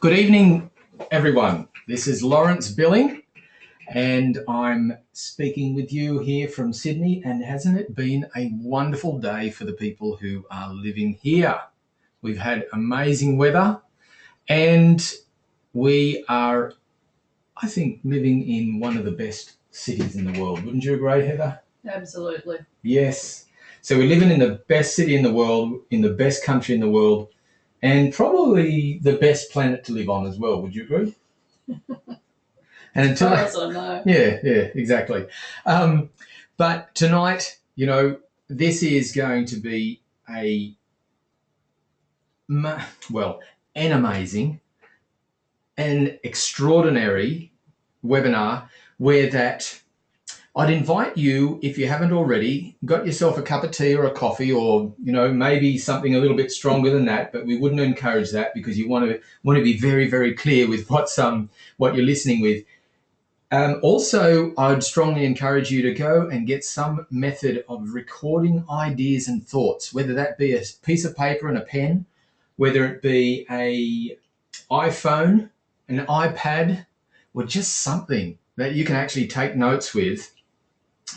Good evening, everyone. This is Lawrence Billing, and I'm speaking with you here from Sydney. And hasn't it been a wonderful day for the people who are living here? We've had amazing weather, and we are, I think, living in one of the best cities in the world. Wouldn't you agree, Heather? Absolutely. Yes. So we're living in the best city in the world, in the best country in the world, and probably the best planet to live on as well. Would you agree? And As far as I know. Yeah, exactly. But tonight, this is going to be an amazing and extraordinary webinar where that I'd invite you, if you haven't already, got yourself a cup of tea or a coffee, or maybe something a little bit stronger than that. But we wouldn't encourage that because you want to be very, very clear with what you're listening with. Also, I'd strongly encourage you to go and get some method of recording ideas and thoughts, whether that be a piece of paper and a pen, whether it be a iPhone, an iPad, or just something that you can actually take notes with,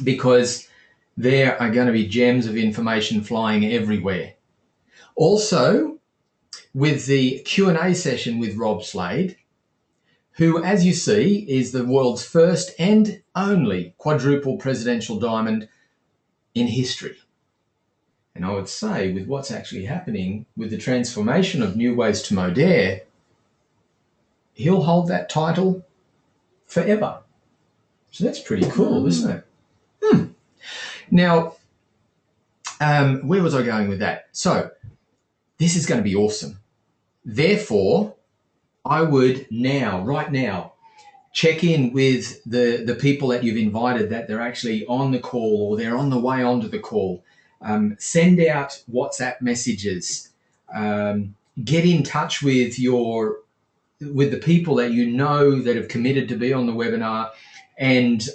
because there are going to be gems of information flying everywhere. Also, with the Q&A session with Rob Slade, who, as you see, is the world's first and only quadruple presidential diamond in history. And I would say, with what's actually happening with the transformation of Neways to Modere, he'll hold that title forever. So that's pretty cool, isn't it? Now, where was I going with that? So this is going to be awesome. Therefore, I would right now, check in with the people that you've invited, that they're actually on the call or they're on the way onto the call. Send out WhatsApp messages. Get in touch with the people that you know that have committed to be on the webinar, and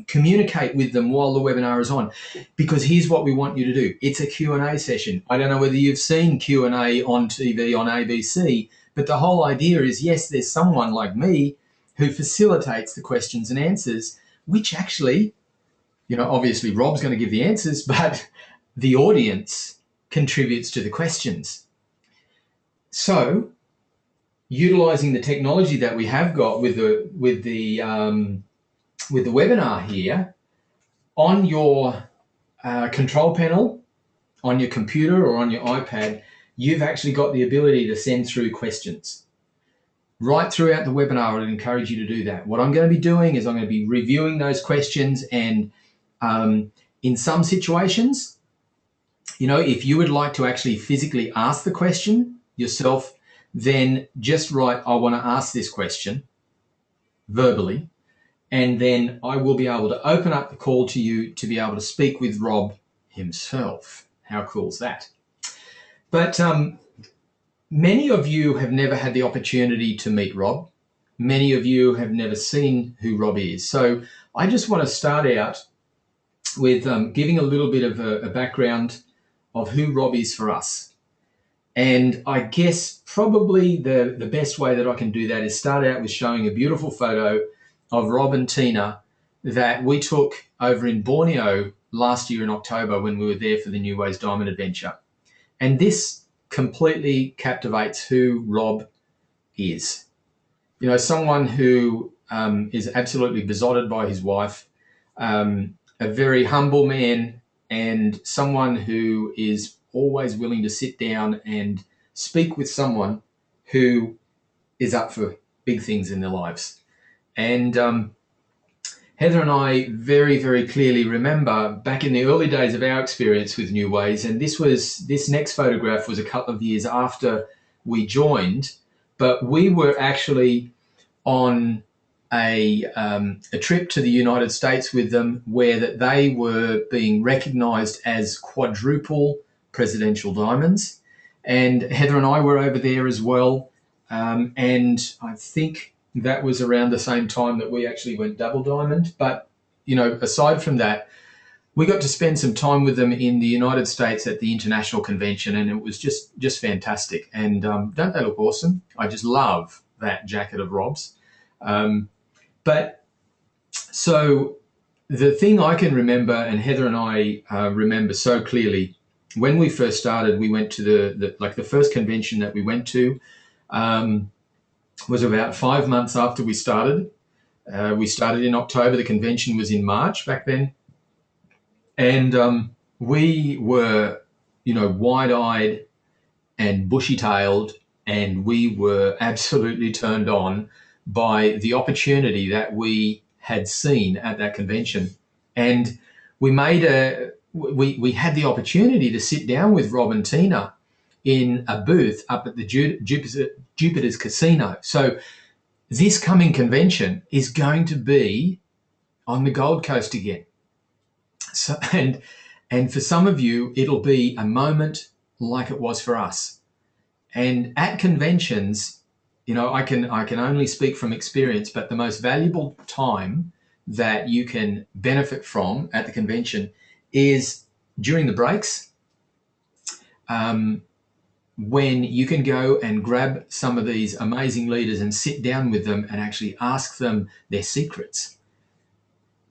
communicate with them while the webinar is on. Because here's what we want you to do. It's a Q&A session. I don't know whether you've seen Q&A on TV on ABC, but the whole idea is, yes, there's someone like me who facilitates the questions and answers, which actually, obviously Rob's going to give the answers, but the audience contributes to the questions. So, utilizing the technology that we have got with the webinar here, on your control panel, on your computer or on your iPad, you've actually got the ability to send through questions. Right throughout the webinar, I'd encourage you to do that. What I'm going to be doing is I'm going to be reviewing those questions, and in some situations, if you would like to actually physically ask the question yourself, then just write, I want to ask this question verbally, and then I will be able to open up the call to you to be able to speak with Rob himself. How cool is that? But many of you have never had the opportunity to meet Rob. Many of you have never seen who Rob is. So I just want to start out with giving a little bit of a background of who Rob is for us. And I guess probably the best way that I can do that is start out with showing a beautiful photo of Rob and Tina that we took over in Borneo last year in October when we were there for the Neways Diamond Adventure. And this completely captivates who Rob is. Someone who is absolutely besotted by his wife, a very humble man, and someone who is always willing to sit down and speak with someone who is up for big things in their lives. And Heather and I very, very clearly remember back in the early days of our experience with Neways, and this next photograph was a couple of years after we joined, but we were actually on a trip to the United States with them, where that they were being recognized as quadruple presidential diamonds. And Heather and I were over there as well. And I think that was around the same time that we actually went double diamond. But, aside from that, we got to spend some time with them in the United States at the International Convention, and it was just fantastic. And don't they look awesome? I just love that jacket of Rob's. But so the thing I can remember, and Heather and I remember so clearly, when we first started, we went to the first convention that we went to was about 5 months after we started. We started in October. The convention was in March back then. And we were, wide-eyed and bushy-tailed, and we were absolutely turned on by the opportunity that we had seen at that convention. And we we had the opportunity to sit down with Rob and Tina in a booth up at the Jupiter's Casino. So this coming convention is going to be on the Gold Coast again. So, and for some of you, it'll be a moment like it was for us. And at conventions, I can only speak from experience, but the most valuable time that you can benefit from at the convention is during the breaks, when you can go and grab some of these amazing leaders and sit down with them and actually ask them their secrets.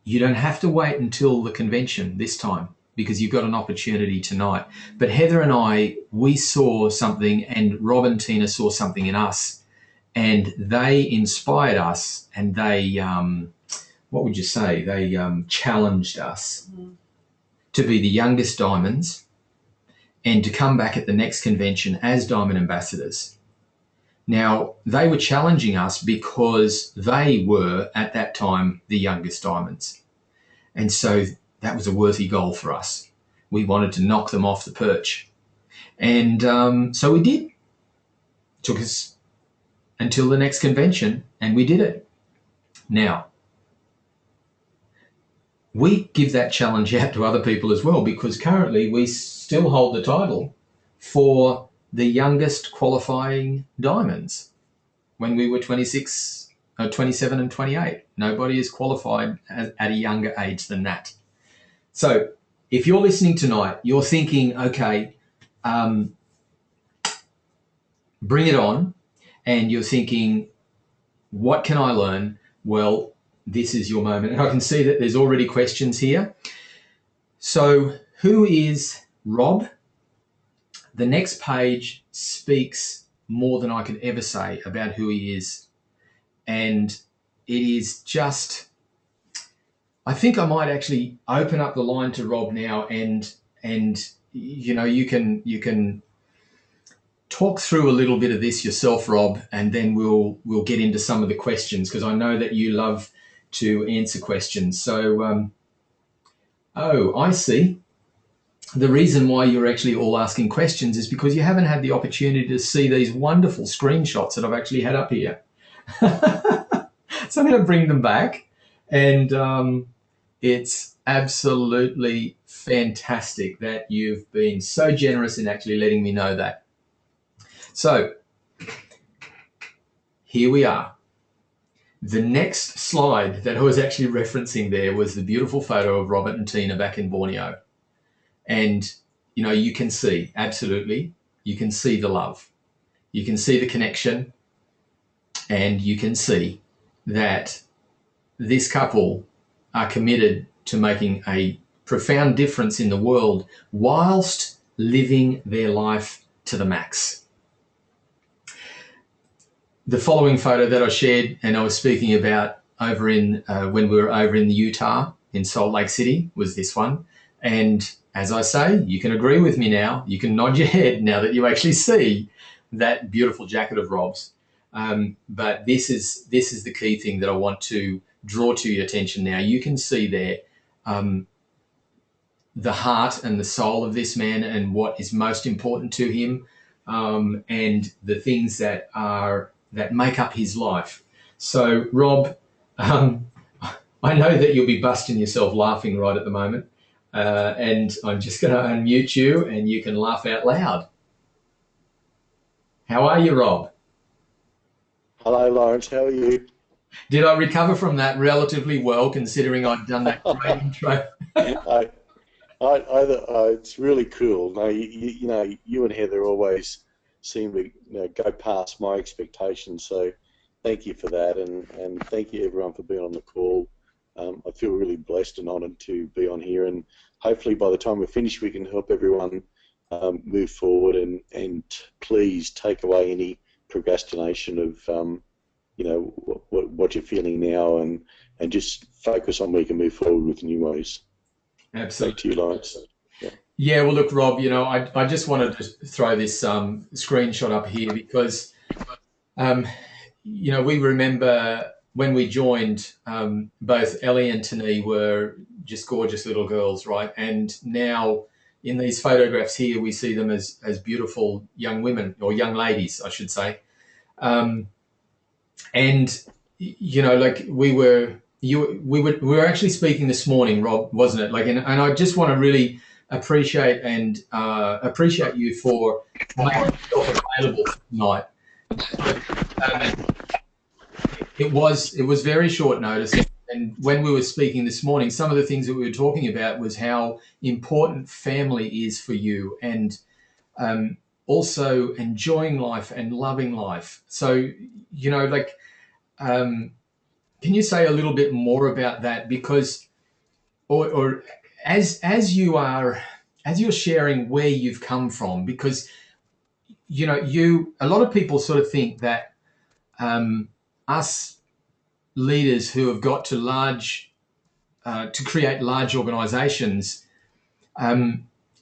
You don't have to wait until the convention this time, because you've got an opportunity tonight. But Heather and I, we saw something, and Rob and Tina saw something in us, and they inspired us, and they, what would you say? They challenged us to be the youngest diamonds and to come back at the next convention as diamond ambassadors. Now, they were challenging us because they were, at that time, the youngest diamonds. And so that was a worthy goal for us. We wanted to knock them off the perch. And so we did. Took us until the next convention, and we did it. Now, we give that challenge out to other people as well, because currently we still hold the title for the youngest qualifying diamonds when we were 26, 27 and 28. Nobody is qualified at a younger age than that. So if you're listening tonight, you're thinking, okay, bring it on, and you're thinking, what can I learn? Well, this is your moment. And I can see that there's already questions here. So who is Rob? The next page speaks more than I could ever say about who he is. And it is just, I think I might actually open up the line to Rob now, and you can talk through a little bit of this yourself, Rob, and then we'll get into some of the questions, because I know that you love to answer questions. So, I see. The reason why you're actually all asking questions is because you haven't had the opportunity to see these wonderful screenshots that I've actually had up here. So I'm going to bring them back, and it's absolutely fantastic that you've been so generous in actually letting me know that. So here we are. The next slide that I was actually referencing there was the beautiful photo of Robert and Tina back in Borneo. And, you can see, absolutely, you can see the love. You can see the connection, and you can see that this couple are committed to making a profound difference in the world whilst living their life to the max. The following photo that I shared, and I was speaking about over in when we were over in Utah in Salt Lake City, was this one. And as I say, you can agree with me now. You can nod your head now that you actually see that beautiful jacket of Rob's. But this is the key thing that I want to draw to your attention now. You can see there the heart and the soul of this man, and what is most important to him, and the things that make up his life. So, Rob, I know that you'll be busting yourself laughing right at the moment. And I'm just going to unmute you, and you can laugh out loud. How are you, Rob? Hello, Lawrence. How are you? Did I recover from that relatively well, considering I'd done that great intro? It's really cool. No, you and Heather always seem to go past my expectations. So thank you for that, and thank you everyone for being on the call. I feel really blessed and honoured to be on here, and hopefully by the time we're finished, we can help everyone move forward and please take away any procrastination of what you're feeling now, and just focus on where you can move forward with Neways. Back to Absolutely. you, Lawrence. Yeah. Yeah, well, look, Rob, I just wanted to throw this screenshot up here because, um, we remember when we joined, both Ellie and Tani were just gorgeous little girls, right? And now in these photographs here, we see them as beautiful young women, or young ladies, I should say. Um, and like we were actually speaking this morning, Rob, wasn't it? Like, and I just want to really appreciate you for making yourself available tonight. Um, it was very short notice, and when we were speaking this morning, some of the things that we were talking about was how important family is for you, and also enjoying life and loving life. So, like, um, can you say a little bit more about that? Because, or as you're sharing where you've come from, because a lot of people sort of think that us leaders who have got to create large organisations,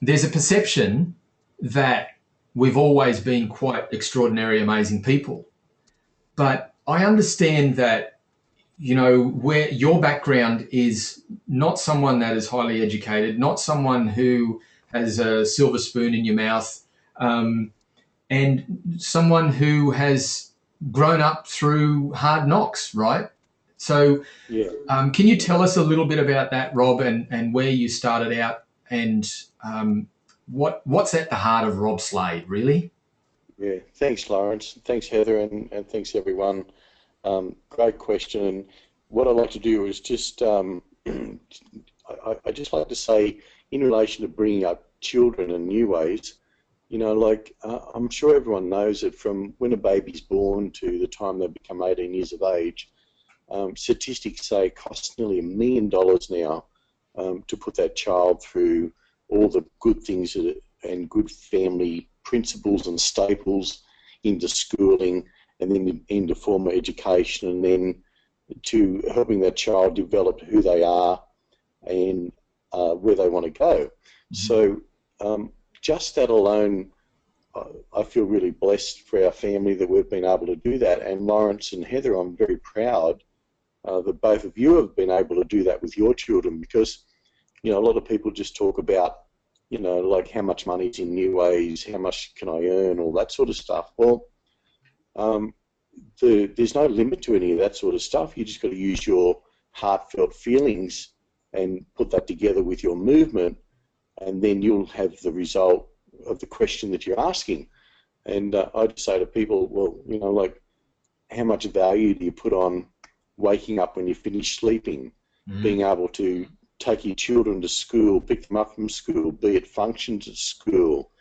there's a perception that we've always been quite extraordinary, amazing people. But I understand that where your background is not someone that is highly educated, not someone who has a silver spoon in your mouth, and someone who has grown up through hard knocks, right? So, Yeah. can you tell us a little bit about that, Rob, and where you started out, and what's at the heart of Rob Slade, really? Yeah. Thanks, Lawrence. Thanks, Heather, and thanks everyone. Great question. And what I'd like to do is just, I just like to say, in relation to bringing up children and new ways, I'm sure everyone knows that from when a baby's born to the time they become 18 years of age, statistics say it costs nearly $1 million now to put that child through all the good things and good family principles and staples into schooling, and then into formal education, and then to helping that child develop who they are and where they want to go. Mm-hmm. So just that alone, I feel really blessed for our family that we've been able to do that. And Lawrence and Heather, I'm very proud that both of you have been able to do that with your children, because a lot of people just talk about like how much money's in Neways, how much can I earn, all that sort of stuff. Well, there's no limit to any of that sort of stuff. You just got to use your heartfelt feelings and put that together with your movement, and then you'll have the result of the question that you're asking. And I'd say to people, well, like, how much value do you put on waking up when you finish sleeping, being able to take your children to school, pick them up from school, be at functions at school,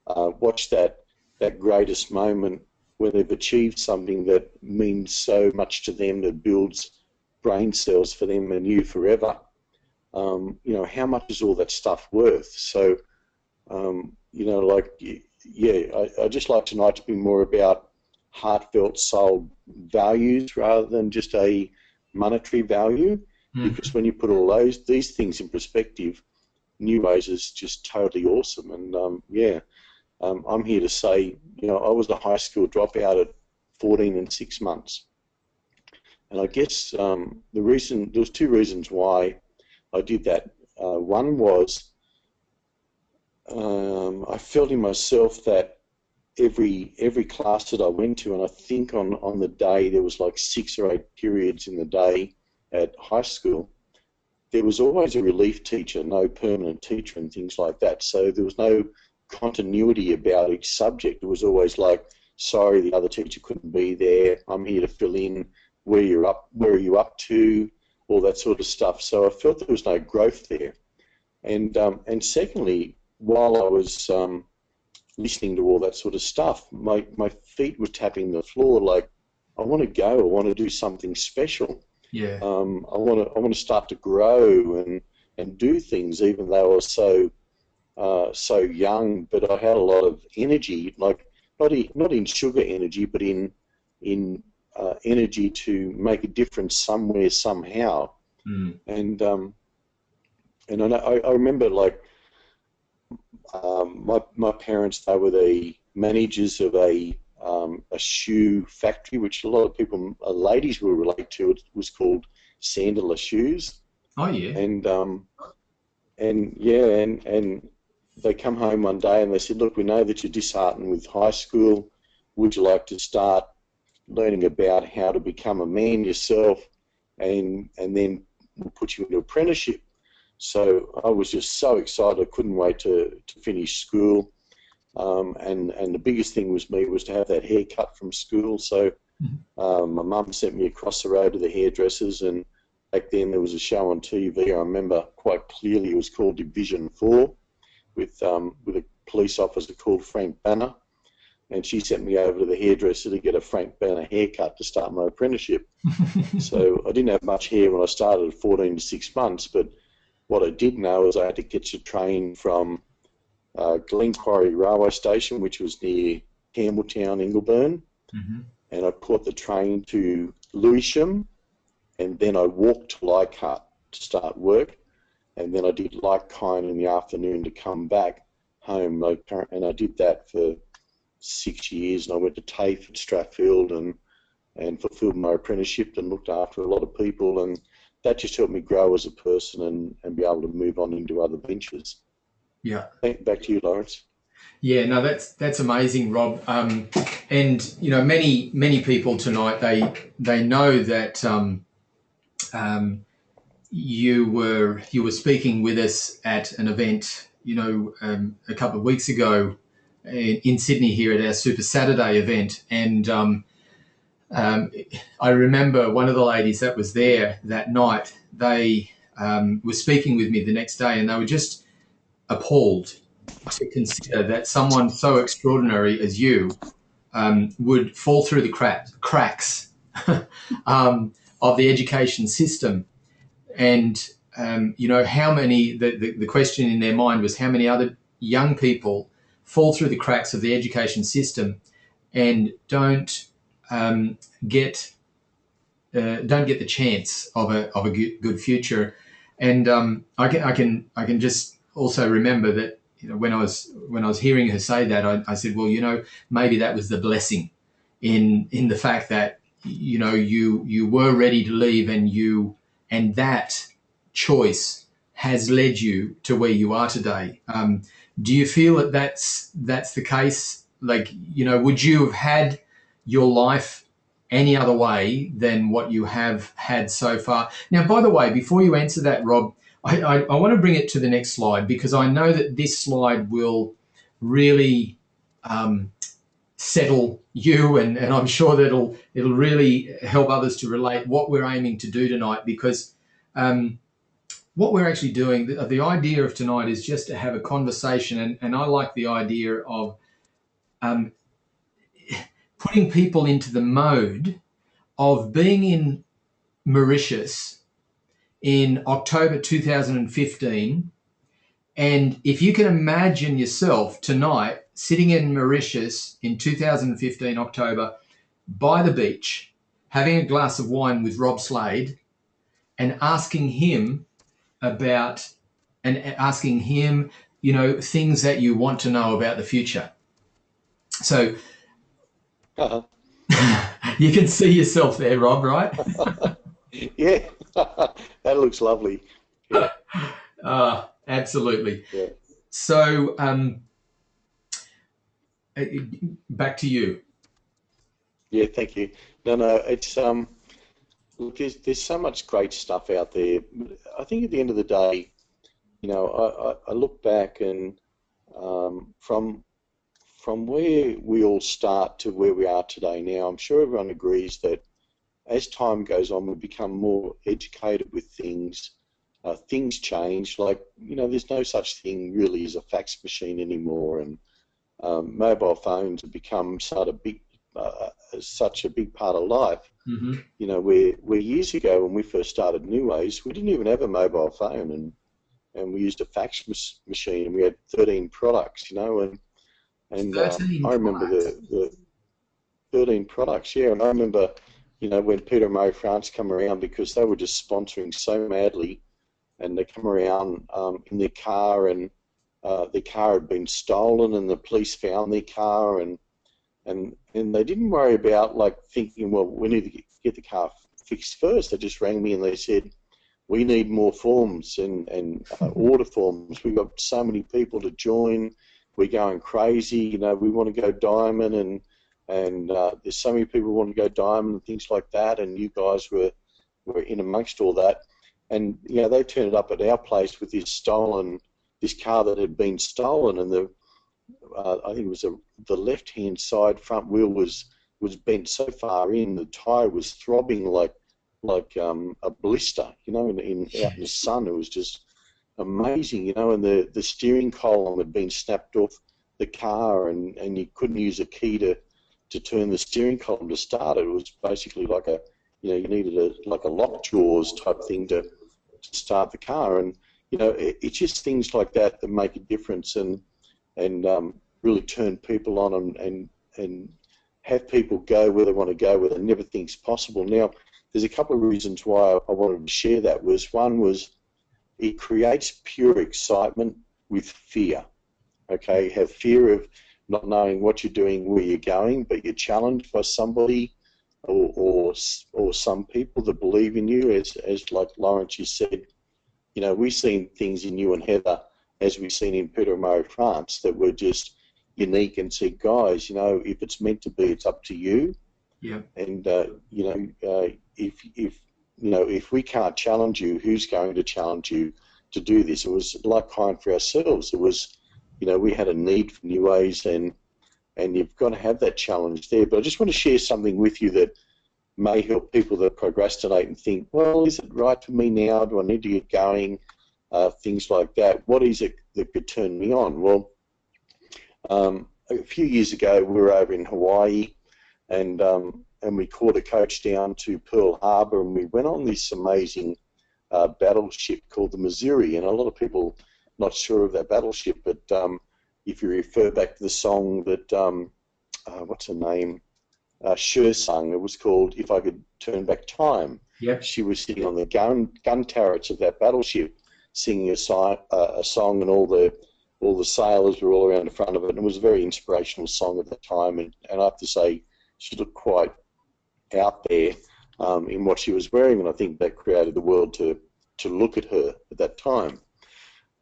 watch that greatest moment when they've achieved something that means so much to them, that builds brain cells for them and you forever. How much is all that stuff worth? So, I just like tonight to be more about heartfelt soul values rather than just a monetary value, because when you put all these things in perspective, Neways is just totally awesome. And I'm here to say, I was a high school dropout at 14 and 6 months, and I guess there was two reasons why I did that. One was I felt in myself that every class that I went to, and I think on the day there was like 6 or 8 periods in the day at high school, there was always a relief teacher, no permanent teacher and things like that. So there was no continuity about each subject. It was always like, sorry, the other teacher couldn't be there, I'm here to fill in, where are you up to, all that sort of stuff. So I felt there was no growth there. And secondly, while I was listening to all that sort of stuff, my feet were tapping the floor like, I want to go. I want to do something special. Yeah. I want to start to grow and do things, even though I was so young. But I had a lot of energy, like not in sugar energy, but in energy to make a difference somewhere, somehow. Mm. And I remember, like, my parents, they were the managers of a shoe factory, which a lot of people, ladies, will relate to. It was called Sandler Shoes, Oh yeah. and yeah, and they come home one day and they said, "Look, we know that you're disheartened with high school. Would you like to start learning about how to become a man yourself, and then we'll put you into apprenticeship?" So I was just so excited. I couldn't wait to finish school. And the biggest thing was to have that haircut from school. So my mum sent me across the road to the hairdressers, and back then there was a show on TV. I remember quite clearly. It was called Division 4 with a police officer called Frank Banner, and she sent me over to the hairdresser to get a Frank Banner haircut to start my apprenticeship. So I didn't have much hair when I started at 14 to 6 months, but what I did know is I had to catch a train from Glencorrie Railway Station, which was near Campbelltown, Ingleburn, Mm-hmm. and I caught the train to Lewisham, and then I walked to Leichhardt to start work, and then I did Leichhardt in the afternoon to come back home, and I did that for 6 years, and I went to TAFE at Strathfield and fulfilled my apprenticeship and looked after a lot of people, and that just helped me grow as a person and be able to move on into other ventures. Yeah. Back to you, Lawrence. Yeah, no, that's amazing, Rob. And you know, many people tonight, they know that you were speaking with us at an event, you know, a couple of weeks ago in Sydney here at our Super Saturday event, and I remember one of the ladies that was there that night. They were speaking with me the next day, and they were just appalled to consider that someone so extraordinary as you would fall through the cracks of the education system. And, you know, how many, the question in their mind was how many other young people fall through the cracks of the education system and don't get the chance of a good future. And I can just also remember that, you know, when I was hearing her say that, I said, well, you know, maybe that was the blessing in the fact that, you know, you were ready to leave, and that choice has led you to where you are today. Do you feel that that's the case? Like, you know, would you have had your life any other way than what you have had so far? Now, by the way, before you answer that, Rob, I want to bring it to the next slide, because I know that this slide will really settle you, and I'm sure that it'll really help others to relate what we're aiming to do tonight, because what we're actually doing, the idea of tonight is just to have a conversation, and I like the idea of putting people into the mode of being in Mauritius in October 2015. And if you can imagine yourself tonight sitting in Mauritius in 2015 October by the beach, having a glass of wine with Rob Slade, and asking him about, and asking him, you know, things that you want to know about the future. So Uh-huh. you can see yourself there, Rob, right? Yeah, that looks lovely. Yeah, Absolutely. yeah, So back to you. yeah. Thank you. No, it's look, there's so much great stuff out there. I think at the end of the day, you know, I look back and from where we all start to where we are today now, I'm sure everyone agrees that as time goes on, we become more educated with things. Things change. Like, you know, there's no such thing really as a fax machine anymore, and mobile phones have become sort of big, such a big part of life. Mm-hmm. You know, where years ago when we first started Neways, we didn't even have a mobile phone, and we used a fax machine, and we had 13 products, you know, and 13 I remember products. the 13 products, yeah, and I remember, you know, when Peter and Mary France come around, because they were just sponsoring so madly, and they come around in their car, and their car had been stolen, and the police found their car, and they didn't worry about, like, thinking, well, we need to get the car fixed first. They just rang me and they said, we need more forms and order forms. We've got so many people to join. We're going crazy. You know, we want to go diamond, and there's so many people who want to go diamond and things like that. And you guys were in amongst all that. And you know, they turned up at our place with this car that had been stolen, and I think it was the left-hand side front wheel was bent so far in, the tyre was throbbing like a blister, you know, out in the sun. It was just amazing, you know, and the steering column had been snapped off the car, and you couldn't use a key to turn the steering column to start it. It was basically like you know, you needed like a lockjaws type thing to start the car, and you know, it's just things like that that make a difference, and really turn people on, and have people go where they want to go, where they never think's possible. Now, there's a couple of reasons why I wanted to share that. One was it creates pure excitement with fear. Okay, you have fear of not knowing what you're doing, where you're going, but you're challenged by somebody or some people that believe in you, as like Lawrence, you said. You know, we've seen things in you and Heather, as we've seen in Peter and Mary France, that were just unique, and said, guys, you know, if it's meant to be, it's up to you. Yeah. And you know, if we can't challenge you, who's going to challenge you to do this? It was like crying for ourselves. It was, you know, we had a need for Neways, and you've got to have that challenge there. But I just want to share something with you that may help people that procrastinate and think, well, is it right for me now? Do I need to get going? Things like that. What is it that could turn me on? Well, a few years ago, we were over in Hawaii, and we caught a coach down to Pearl Harbor, and we went on this amazing battleship called the Missouri. And a lot of people not sure of that battleship, but if you refer back to the song that what's her name? Cher sung. It was called "If I Could Turn Back Time." Yep. She was sitting on the gun turrets of that battleship, singing a song, and all the sailors were all around the front of it. And it was a very inspirational song at that time. And I have to say, she looked quite out there in what she was wearing, and I think that created the world to look at her at that time.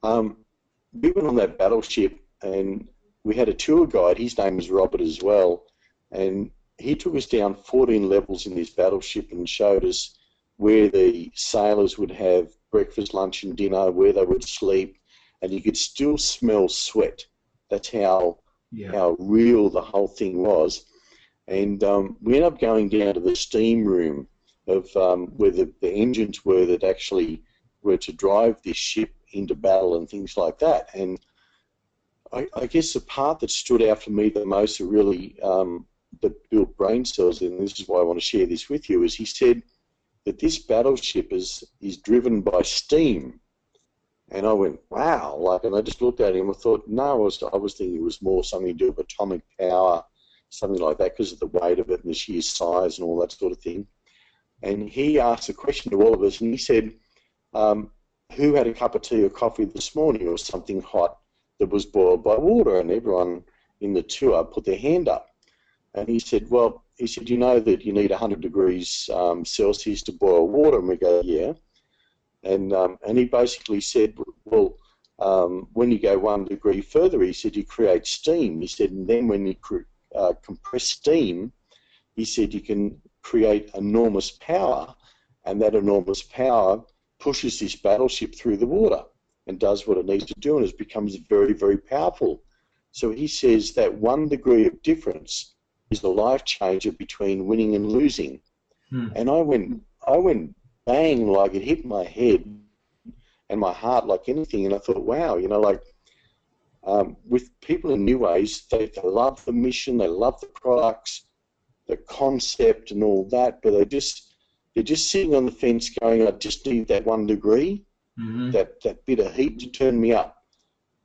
We went on that battleship, and we had a tour guide. His name was Robert as well, and he took us down 14 levels in this battleship and showed us where the sailors would have breakfast, lunch, and dinner, where they would sleep, and you could still smell sweat. That's how real the whole thing was. And we ended up going down to the steam room of where the engines were that actually were to drive this ship into battle and things like that. And I guess the part that stood out for me the most, that really that built brain cells, and this is why I want to share this with you, is he said that this battleship is driven by steam. And I went, wow, like, and I just looked at him and thought, no, I was thinking it was more something to do with atomic power, something like that, because of the weight of it and the sheer size and all that sort of thing. And he asked a question to all of us, and he said, who had a cup of tea or coffee this morning, or something hot that was boiled by water? And everyone in the tour put their hand up. And he said, well, you know that you need 100 degrees Celsius to boil water? And we go, yeah. And he basically said, well, when you go 1 degree further, he said, you create steam. He said, and then when you compress steam, he said, you can create enormous power, and that enormous power pushes this battleship through the water and does what it needs to do, and it becomes very, very powerful. So he says that 1 degree of difference is the life changer between winning and losing. And I went bang, like it hit my head and my heart like anything. And I thought, wow, you know, like with people in Neways, they love the mission, they love the products, the concept and all that, but they're just sitting on the fence going, I just need that 1 degree, that bit of heat to turn me up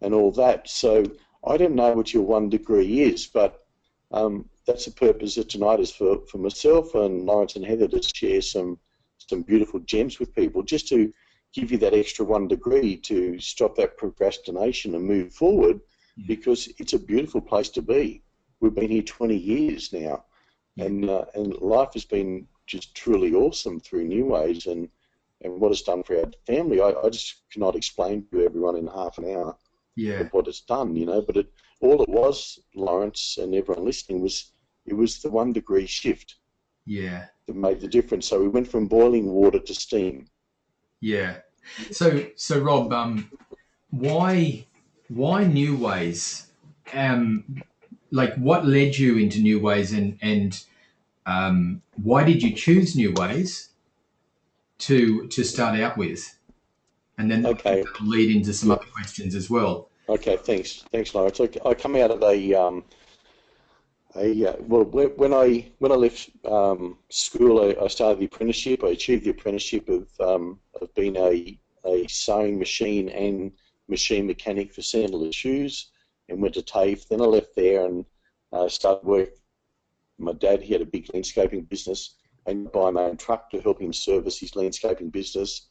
and all that. So I don't know what your 1 degree is, but that's the purpose of tonight, is for myself and Lawrence and Heather to share some beautiful gems with people, just to give you that extra 1 degree to stop that procrastination and move forward, because it's a beautiful place to be. We've been here 20 years now, and life has been just truly awesome through Neways, and what it's done for our family. I just cannot explain to everyone in half an hour what it's done, but all it was, Lawrence and everyone listening, it was the 1 degree shift that made the difference. So we went from boiling water to steam. Yeah. So Rob, why Neways? Like, what led you into Neways, and why did you choose Neways to start out with? And then Okay. that'll lead into some other questions as well. Okay, thanks, Lawrence. I come out of well, when I left school, I started the apprenticeship. I achieved the apprenticeship of being a sewing machine and machine mechanic for sandalwood shoes, and went to TAFE. Then I left there and started work. My dad, he had a big landscaping business, and buy my own truck to help him service his landscaping business.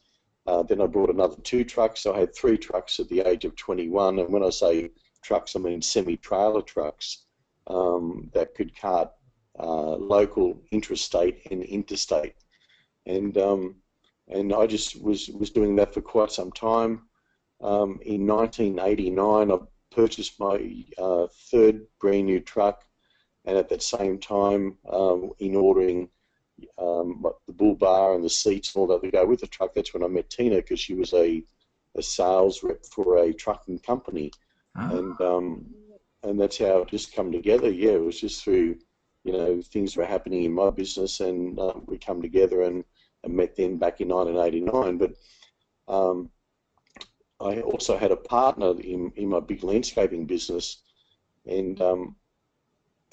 Then I brought another 2 trucks. So I had 3 trucks at the age of 21. And when I say trucks, I mean semi-trailer trucks that could cart local, intrastate, and interstate. And I just was doing that for quite some time. In 1989, I purchased my 3rd brand new truck, and at that same time, in ordering the bull bar and the seats and all that to go with the truck, that's when I met Tina, because she was a sales rep for a trucking company. And that's how it just come together. Yeah, it was just through, things were happening in my business, and we come together and met them back in 1989. But I also had a partner in my big landscaping business, and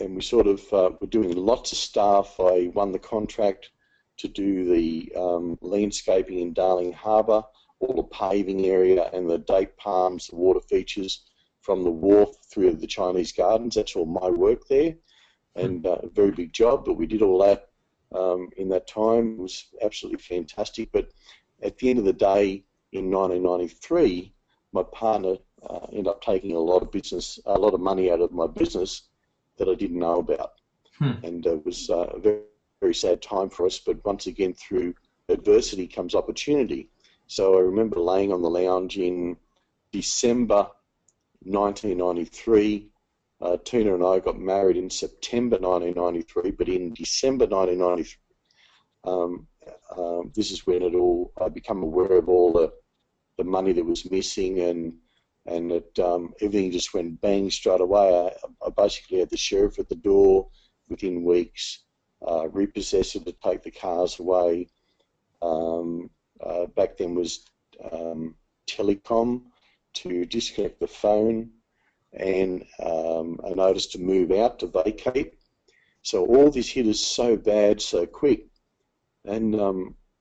we sort of were doing lots of stuff. I won the contract to do the landscaping in Darling Harbour, all the paving area and the date palms, the water features from the wharf through the Chinese gardens. That's all my work there, and a very big job, but we did all that in that time. It was absolutely fantastic. But at the end of the day, in 1993, my partner ended up taking a lot of money out of my business that I didn't know about. And it was a very, very sad time for us, but once again, through adversity comes opportunity. So I remember laying on the lounge in December 1993. Tina and I got married in September 1993, but in December 1993, this is when I become aware of all the money that was missing, and that everything just went bang straight away. I basically had the sheriff at the door within weeks, repossessed it to take the cars away. Back then was telecom, to disconnect the phone, and a notice to move out, to vacate. So all this hit us so bad, so quick, and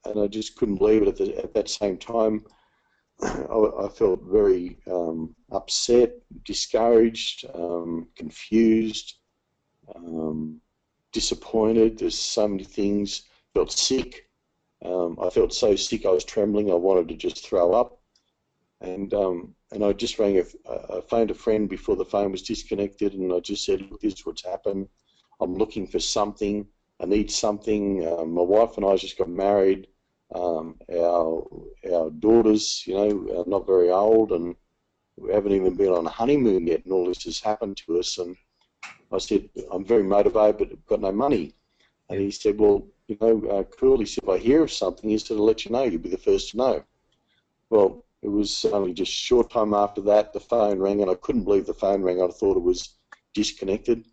I just couldn't believe it. At that same time, I felt very upset, discouraged, confused, disappointed. There's so many things. Felt sick. I felt so sick I was trembling. I wanted to just throw up. And I just I phoned a friend before the phone was disconnected, and I just said, look, this is what's happened. I'm looking for something. I need something. My wife and I just got married. Our daughters, are not very old, and we haven't even been on a honeymoon yet, and all this has happened to us. And I said, I'm very motivated, but I've got no money. And he said, well, cool. He said, if I hear of something, he said, I'll let you know. You'll be the first to know. Well, it was only just a short time after that, the phone rang, and I couldn't believe the phone rang. I thought it was disconnected,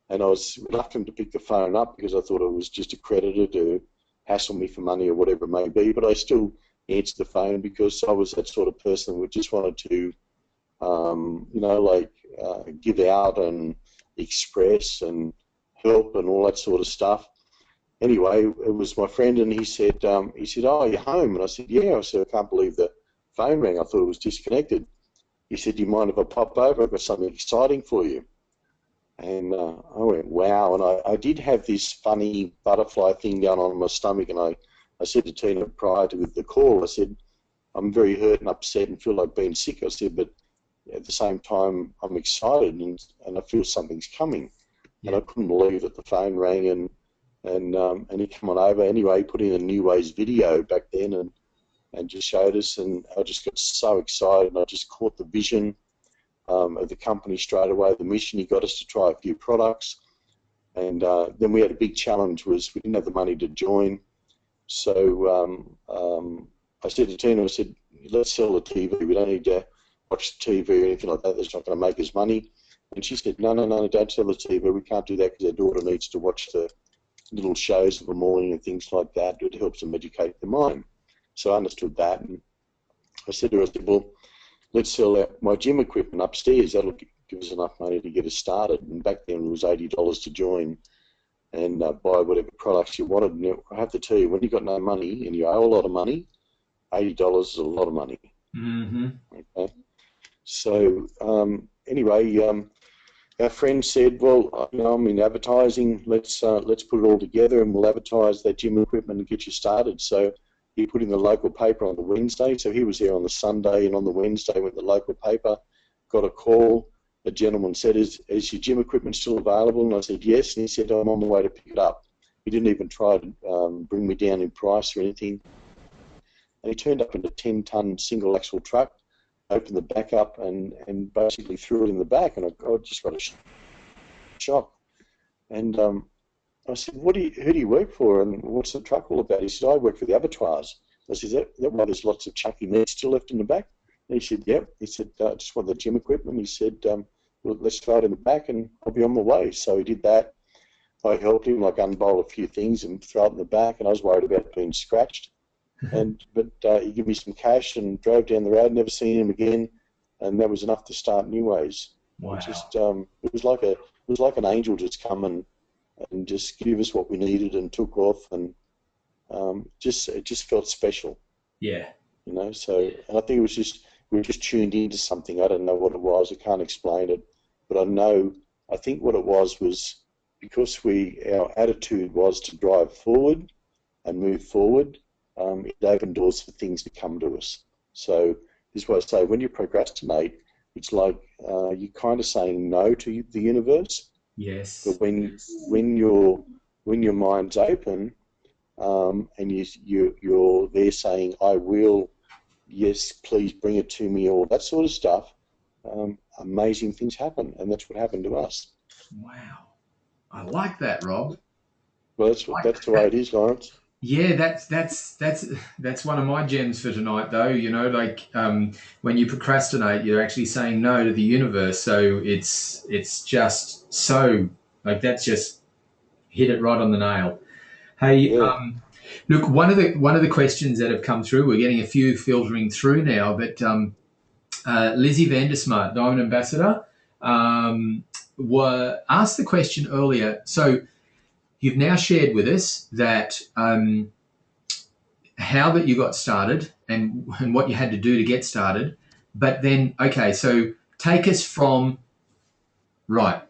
and I was reluctant to pick the phone up because I thought it was just a creditor to hassle me for money or whatever it may be. But I still answered the phone because I was that sort of person who just wanted to, give out and express and help and all that sort of stuff. Anyway, it was my friend, and he said, "Oh, you're home?" And I said, "Yeah." I said, "I can't believe the phone rang. I thought it was disconnected." He said, "Do you mind if I pop over? I've got something exciting for you." And I went, "Wow!" And I did have this funny butterfly thing going on in my stomach, and I said to Tina prior to the call, I said, "I'm very hurt and upset and feel like being sick." I said, "But at the same time, I'm excited and I feel something's coming." Yeah. And I couldn't believe that the phone rang, and he come on over. Anyway, he put in a Neways video back then and just showed us, and I just got so excited, and I just caught the vision of the company straight away, the mission. He got us to try a few products, and then we had a big challenge, was we didn't have the money to join. So I said to Tina, I said, "Let's sell the TV. We don't need to watch the TV or anything like that. That's not going to make us money." And she said, "No, don't sell the TV. We can't do that because our daughter needs to watch the little shows of the morning and things like that. It helps them educate their mind." So I understood that, and I said to her, I said, "Well, let's sell my gym equipment upstairs. That'll give us enough money to get us started." And back then it was $80 to join and buy whatever products you wanted. And I have to tell you, when you've got no money and you owe a lot of money, $80 is a lot of money. Mm-hmm. Okay. So anyway, our friend said, "Well, I'm in advertising. Let's put it all together and we'll advertise that gym equipment and get you started." So he put in the local paper on the Wednesday. So he was there on the Sunday, and on the Wednesday went the local paper, got a call. A gentleman said, is your gym equipment still available?" And I said, "Yes." And he said, "I'm on the way to pick it up." He didn't even try to bring me down in price or anything. And he turned up in a 10-ton single axle truck, opened the back up and basically threw it in the back. And I just got a shock. And I said, who do you work for, and what's the truck all about?" He said, "I work for the abattoirs." I said, "Is that why there's lots of chunky meat still left in the back?" And he said, "Yep." He said, "I just want the gym equipment." He said, "Well, let's throw it in the back and I'll be on my way." So he did that. I helped him, like unbolt a few things and throw it in the back, and I was worried about it being scratched. But he gave me some cash and drove down the road, never seen him again, and that was enough to start Neways. Wow. It was like an angel just come and just give us what we needed and took off, and it just felt special. Yeah. So, and I think it was just, we were just tuned into something. I don't know what it was. I can't explain it, but I think what it was because our attitude was to drive forward and move forward. It opened doors for things to come to us. So this is what I say, when you procrastinate, it's like you're kind of saying no to the universe. Yes. But when your mind's open, and you're there saying, "I will, yes, please bring it to me," all that sort of stuff, amazing things happen, and that's what happened to us. Wow. I like that, Rob. Well, that's the way it is, Lawrence. Yeah, that's one of my gems for tonight, though. When you procrastinate, you're actually saying no to the universe. So it's just so, like, that's just hit it right on the nail. Hey, Yeah. look, one of the questions that have come through, we're getting a few filtering through now, but Lizzie Vandersmart, Diamond Ambassador, were asked the question earlier. So you've now shared with us that how that you got started and what you had to do to get started. But then, okay, so take us from, right,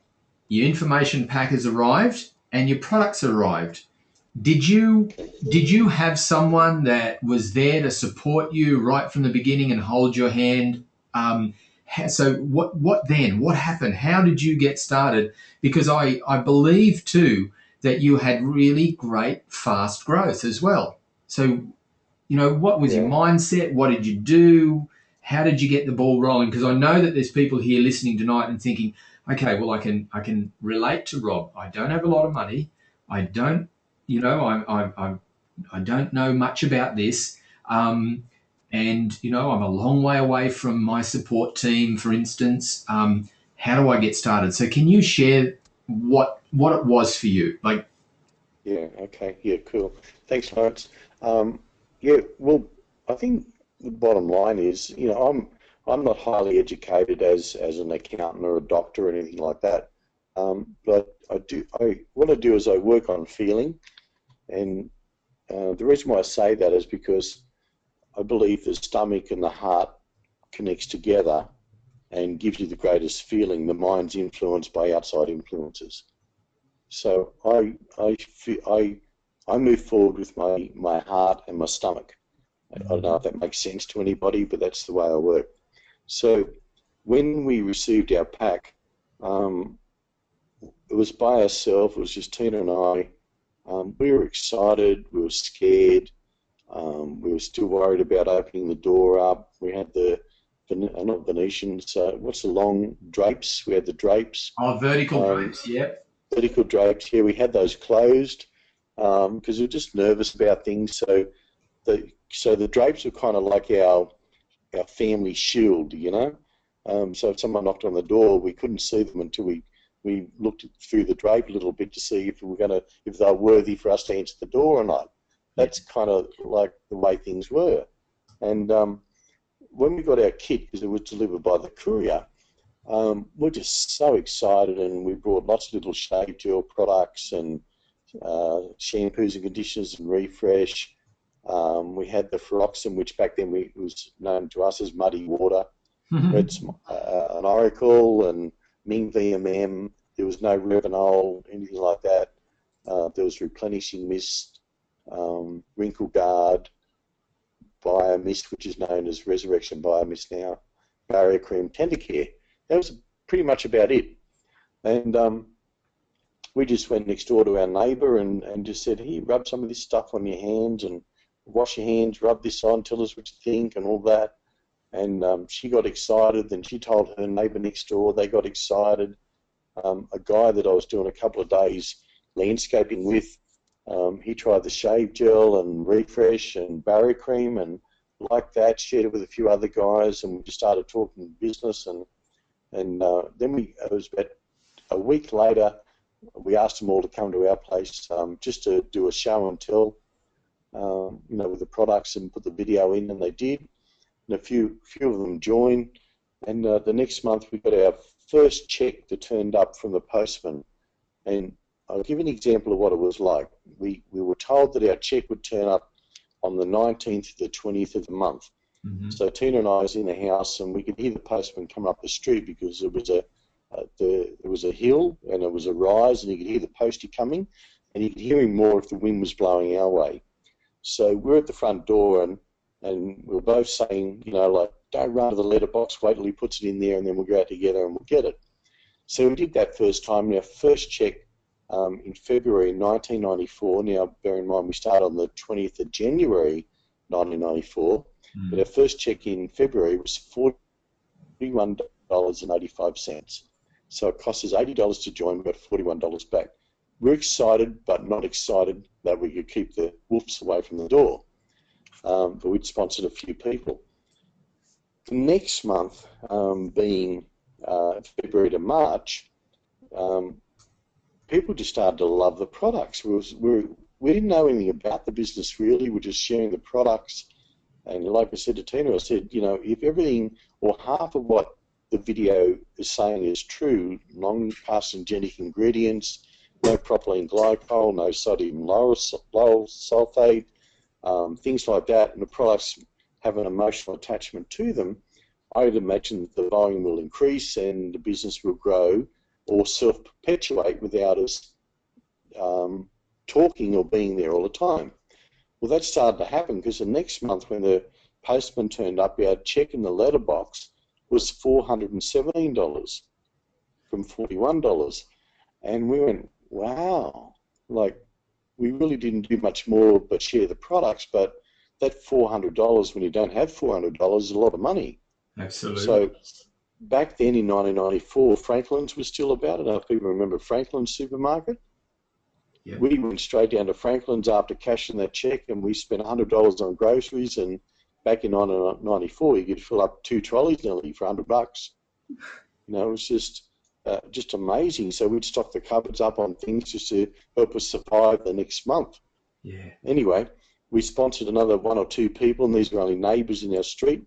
your information pack has arrived and your products arrived. Did you have someone that was there to support you right from the beginning and hold your hand? So what then? What happened? How did you get started? Because I believe too that you had really great fast growth as well. So what was your mindset? What did you do? How did you get the ball rolling? Because I know that there's people here listening tonight and thinking, okay, well, I can relate to Rob. I don't have a lot of money. I don't, I don't know much about this. And, I'm a long way away from my support team, for instance. How do I get started? So can you share what it was for you? Yeah. Okay. Yeah. Cool. Thanks, Lawrence. Yeah. Well, I think the bottom line is, I'm not highly educated as an accountant or a doctor or anything like that. But what I do is I work on feeling, and the reason why I say that is because I believe the stomach and the heart connects together and gives you the greatest feeling. The mind's influenced by outside influences. So I move forward with my heart and my stomach. I don't know if that makes sense to anybody, but that's the way I work. So when we received our pack, it was by ourselves. It was just Tina and I. We were excited. We were scared. We were still worried about opening the door up. We had not Venetians. What's the long drapes? We had the drapes. Oh, vertical drapes, yep. Vertical drapes. Yeah, we had those closed because we were just nervous about things. So the drapes were kind of like our family shield, you know. So if someone knocked on the door, we couldn't see them until we looked through the drape a little bit to see if they were worthy for us to answer the door or not. That's kind of like the way things were. And when we got our kit, because it was delivered by the courier, we're just so excited, and we brought lots of little shave gel products and shampoos and conditioners and refresh. We had the Feroxin, which back then was known to us as muddy water. We had an Oracle and Ming VMM. There was no Revinol, anything like that. There was replenishing mist, wrinkle guard, biomist, which is known as resurrection biomist now, barrier cream, tender care. That was pretty much about it. And we just went next door to our neighbour and just said, here, rub some of this stuff on your hands and wash your hands, rub this on, tell us what you think and all that. And she got excited. Then she told her neighbour next door. They got excited. A guy that I was doing a couple of days landscaping with, he tried the shave gel and refresh and barrier cream and like that, shared it with a few other guys, and we just started talking business. And then it was about a week later, we asked them all to come to our place just to do a show and tell, with the products and put the video in, and they did. And a few of them joined. And the next month we got our first check that turned up from the postman. And I'll give an example of what it was like. We were told that our check would turn up on the 19th to the 20th of the month. Mm-hmm. So Tina and I was in the house, and we could hear the postman come up the street because there was a hill and it was a rise, and you could hear the postie coming, and you could hear him more if the wind was blowing our way. So we're at the front door, and we were both saying, don't run to the letterbox, wait till he puts it in there, and then we'll go out together and we'll get it. So we did that first time, and our first check in February 1994, now bear in mind we started on the 20th of January 1994, but our first check in February was $41.85. So it cost us $80 to join, we got $41 back. We're excited, but not excited that we could keep the wolves away from the door. But we'd sponsored a few people. The next month, being February to March, people just started to love the products. We didn't know anything about the business really. We're just sharing the products. And like I said to Tina, I said, if everything or half of what the video is saying is true, non-carcinogenic ingredients, no propylene glycol, no sodium lauryl sulfate, things like that, and the products have an emotional attachment to them, I would imagine that the volume will increase and the business will grow or self-perpetuate without us talking or being there all the time. Well, that started to happen because the next month when the postman turned up, our check in the letterbox was $417 from $41. And we went, wow, we really didn't do much more but share the products, but that $400 when you don't have $400 is a lot of money. Absolutely. So back then in 1994, Franklin's was still about. I don't know if people remember Franklin's supermarket. Yep. We went straight down to Franklin's after cashing that check, and we spent $100 on groceries. And back in 1994, you could fill up 2 trolleys nearly for $100. It was just amazing. So we'd stock the cupboards up on things just to help us survive the next month. Yeah. Anyway, we sponsored another 1 or 2 people, and these were only neighbours in our street.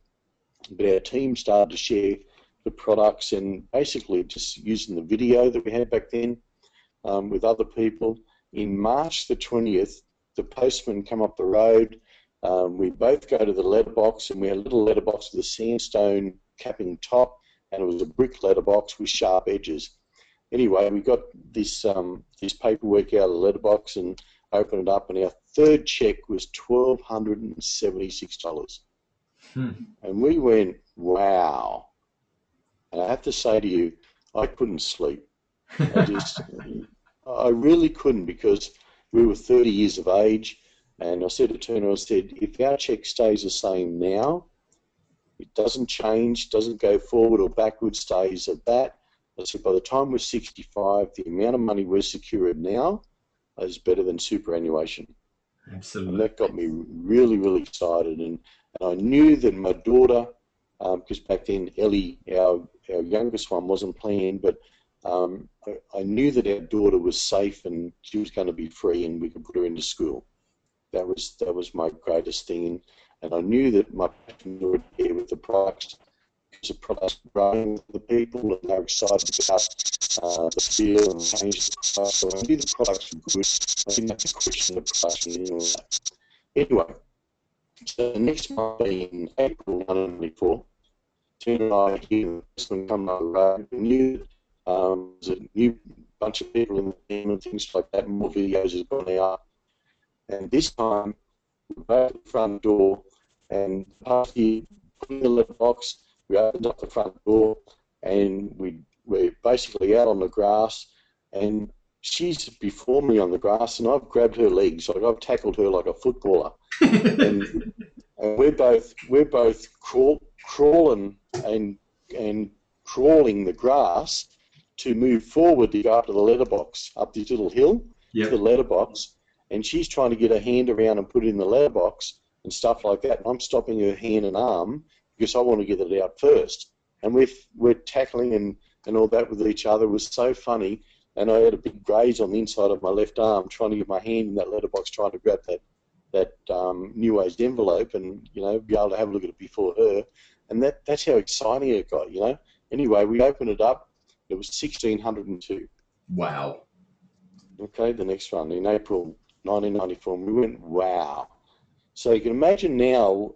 But our team started to share the products and basically just using the video that we had back then with other people. In March the 20th, the postman come up the road. We both go to the letterbox, and we had a little letterbox with a sandstone capping top, and it was a brick letterbox with sharp edges. Anyway, we got this this paperwork out of the letterbox and opened it up, and our third check was $1,276. And we went, wow. And I have to say to you, I couldn't sleep. I really couldn't, because we were 30 years of age, and I said to Turner, I said, if our check stays the same now, it doesn't change, doesn't go forward or backward, stays at that. I said, by the time we're 65, the amount of money we're secured now is better than superannuation. Absolutely. And that got me really, really excited. And I knew that my daughter, because back then Ellie, our youngest one, wasn't planned, but I knew that our daughter was safe and she was going to be free and we could put her into school. That was my greatest thing. And I knew that my passion would be with the products, because the products were growing with the people and they were excited about the feel and change the products. So I knew the products were good. I didn't have to question the production and all that. Anyway, so the next month, in April 1994, Tina and I hear someone come on the road. We knew there's a new bunch of people in the team and things like that, and more videos have gone out. And this time, we go to the front door, and past the put in the letterbox, we opened up the front door, and we're basically out on the grass, and she's before me on the grass, and I've grabbed her legs, like I've tackled her like a footballer, and we're both crawling and crawling the grass to move forward to go up to the letterbox, up this little hill to the letterbox, and she's trying to get her hand around and put it in the letterbox and stuff like that. And I'm stopping her hand and arm because I want to get it out first. And we're tackling and all that with each other. It was so funny. And I had a big graze on the inside of my left arm trying to get my hand in that letterbox, trying to grab that Neways envelope and, you know, be able to have a look at it before her. And that's how exciting it got, you know. Anyway, we opened it up. It was 1,602. Wow. Okay, the next one in April 1994. And we went, wow. So you can imagine now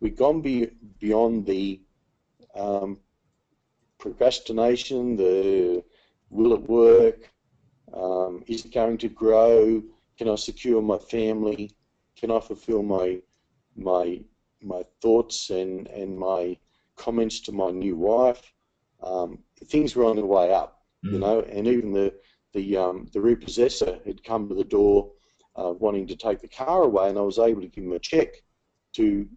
we've gone beyond the procrastination, the will it work, is it going to grow, can I secure my family, can I fulfill my thoughts and my comments to my new wife. Things were on the way up, you know, and even the repossessor had come to the door wanting to take the car away, and I was able to give him a check to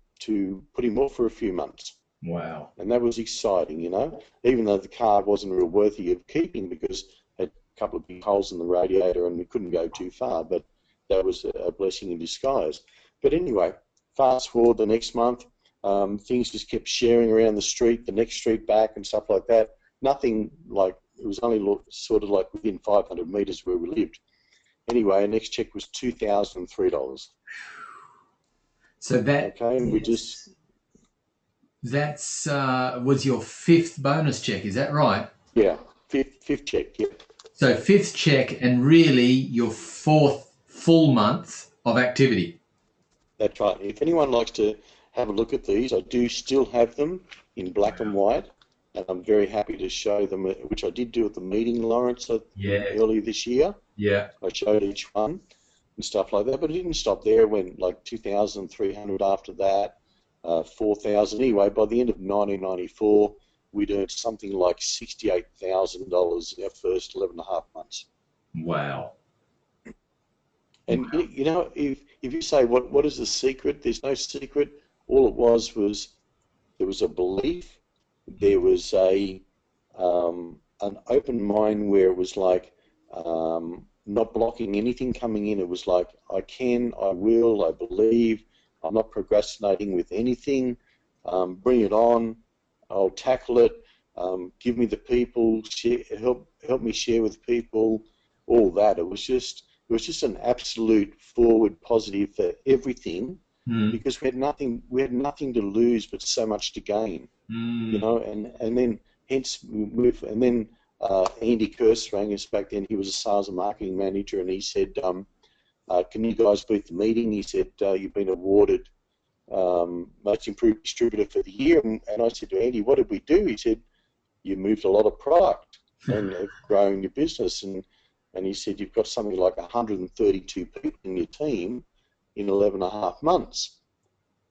put him off for a few months. Wow. And that was exciting, you know, even though the car wasn't real worthy of keeping because it had a couple of big holes in the radiator and we couldn't go too far, but that was a blessing in disguise. But anyway, fast forward the next month, things just kept sharing around the street, the next street back and stuff like that. Nothing like, it was only sort of like within 500 metres where we lived. Anyway, our next check was $2,003. So that, okay, and we just... That's was your fifth bonus check, is that right? Yeah, fifth check, yeah. So fifth check and really your fourth full month of activity. That's right. If anyone likes to have a look at these, I do still have them in black and white, and I'm very happy to show them, which I did do at the meeting, Lawrence, earlier this year. Yeah. I showed each one and stuff like that, but it didn't stop there. It went like 2,300 after that. 4,000. Anyway, by the end of 1994, we'd earned something like $68,000 in our first 11 and a half months. Wow. And you know, if you say what is the secret, there's no secret. All it was there was a belief, there was an open mind where it was like not blocking anything coming in. It was like I can, I will, I believe. I'm not procrastinating with anything. Bring it on. I'll tackle it. Give me the people. Help me share with people. All that. It was just an absolute forward positive for everything. because we had nothing to lose but so much to gain, you know, and then hence we moved, and then Andy Kirst rang us back then. He was a sales and marketing manager, and he said, can you guys beat the meeting? He said, you've been awarded most improved distributor for the year. And I said to Andy, what did we do? He said, you moved a lot of product and growing your business. And he said, you've got something like 132 people in your team in 11 and a half months.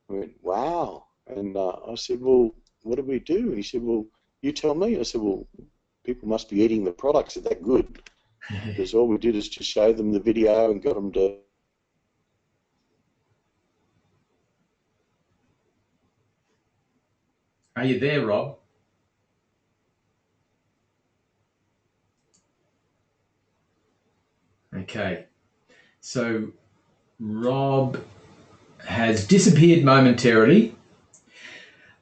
I went, wow. And I said, well, what did we do? And he said, well, you tell me. I said, well, people must be eating the products. Are that good? Because all we did is just show them the video and got them to... Are you there, Rob? Okay. So Rob has disappeared momentarily,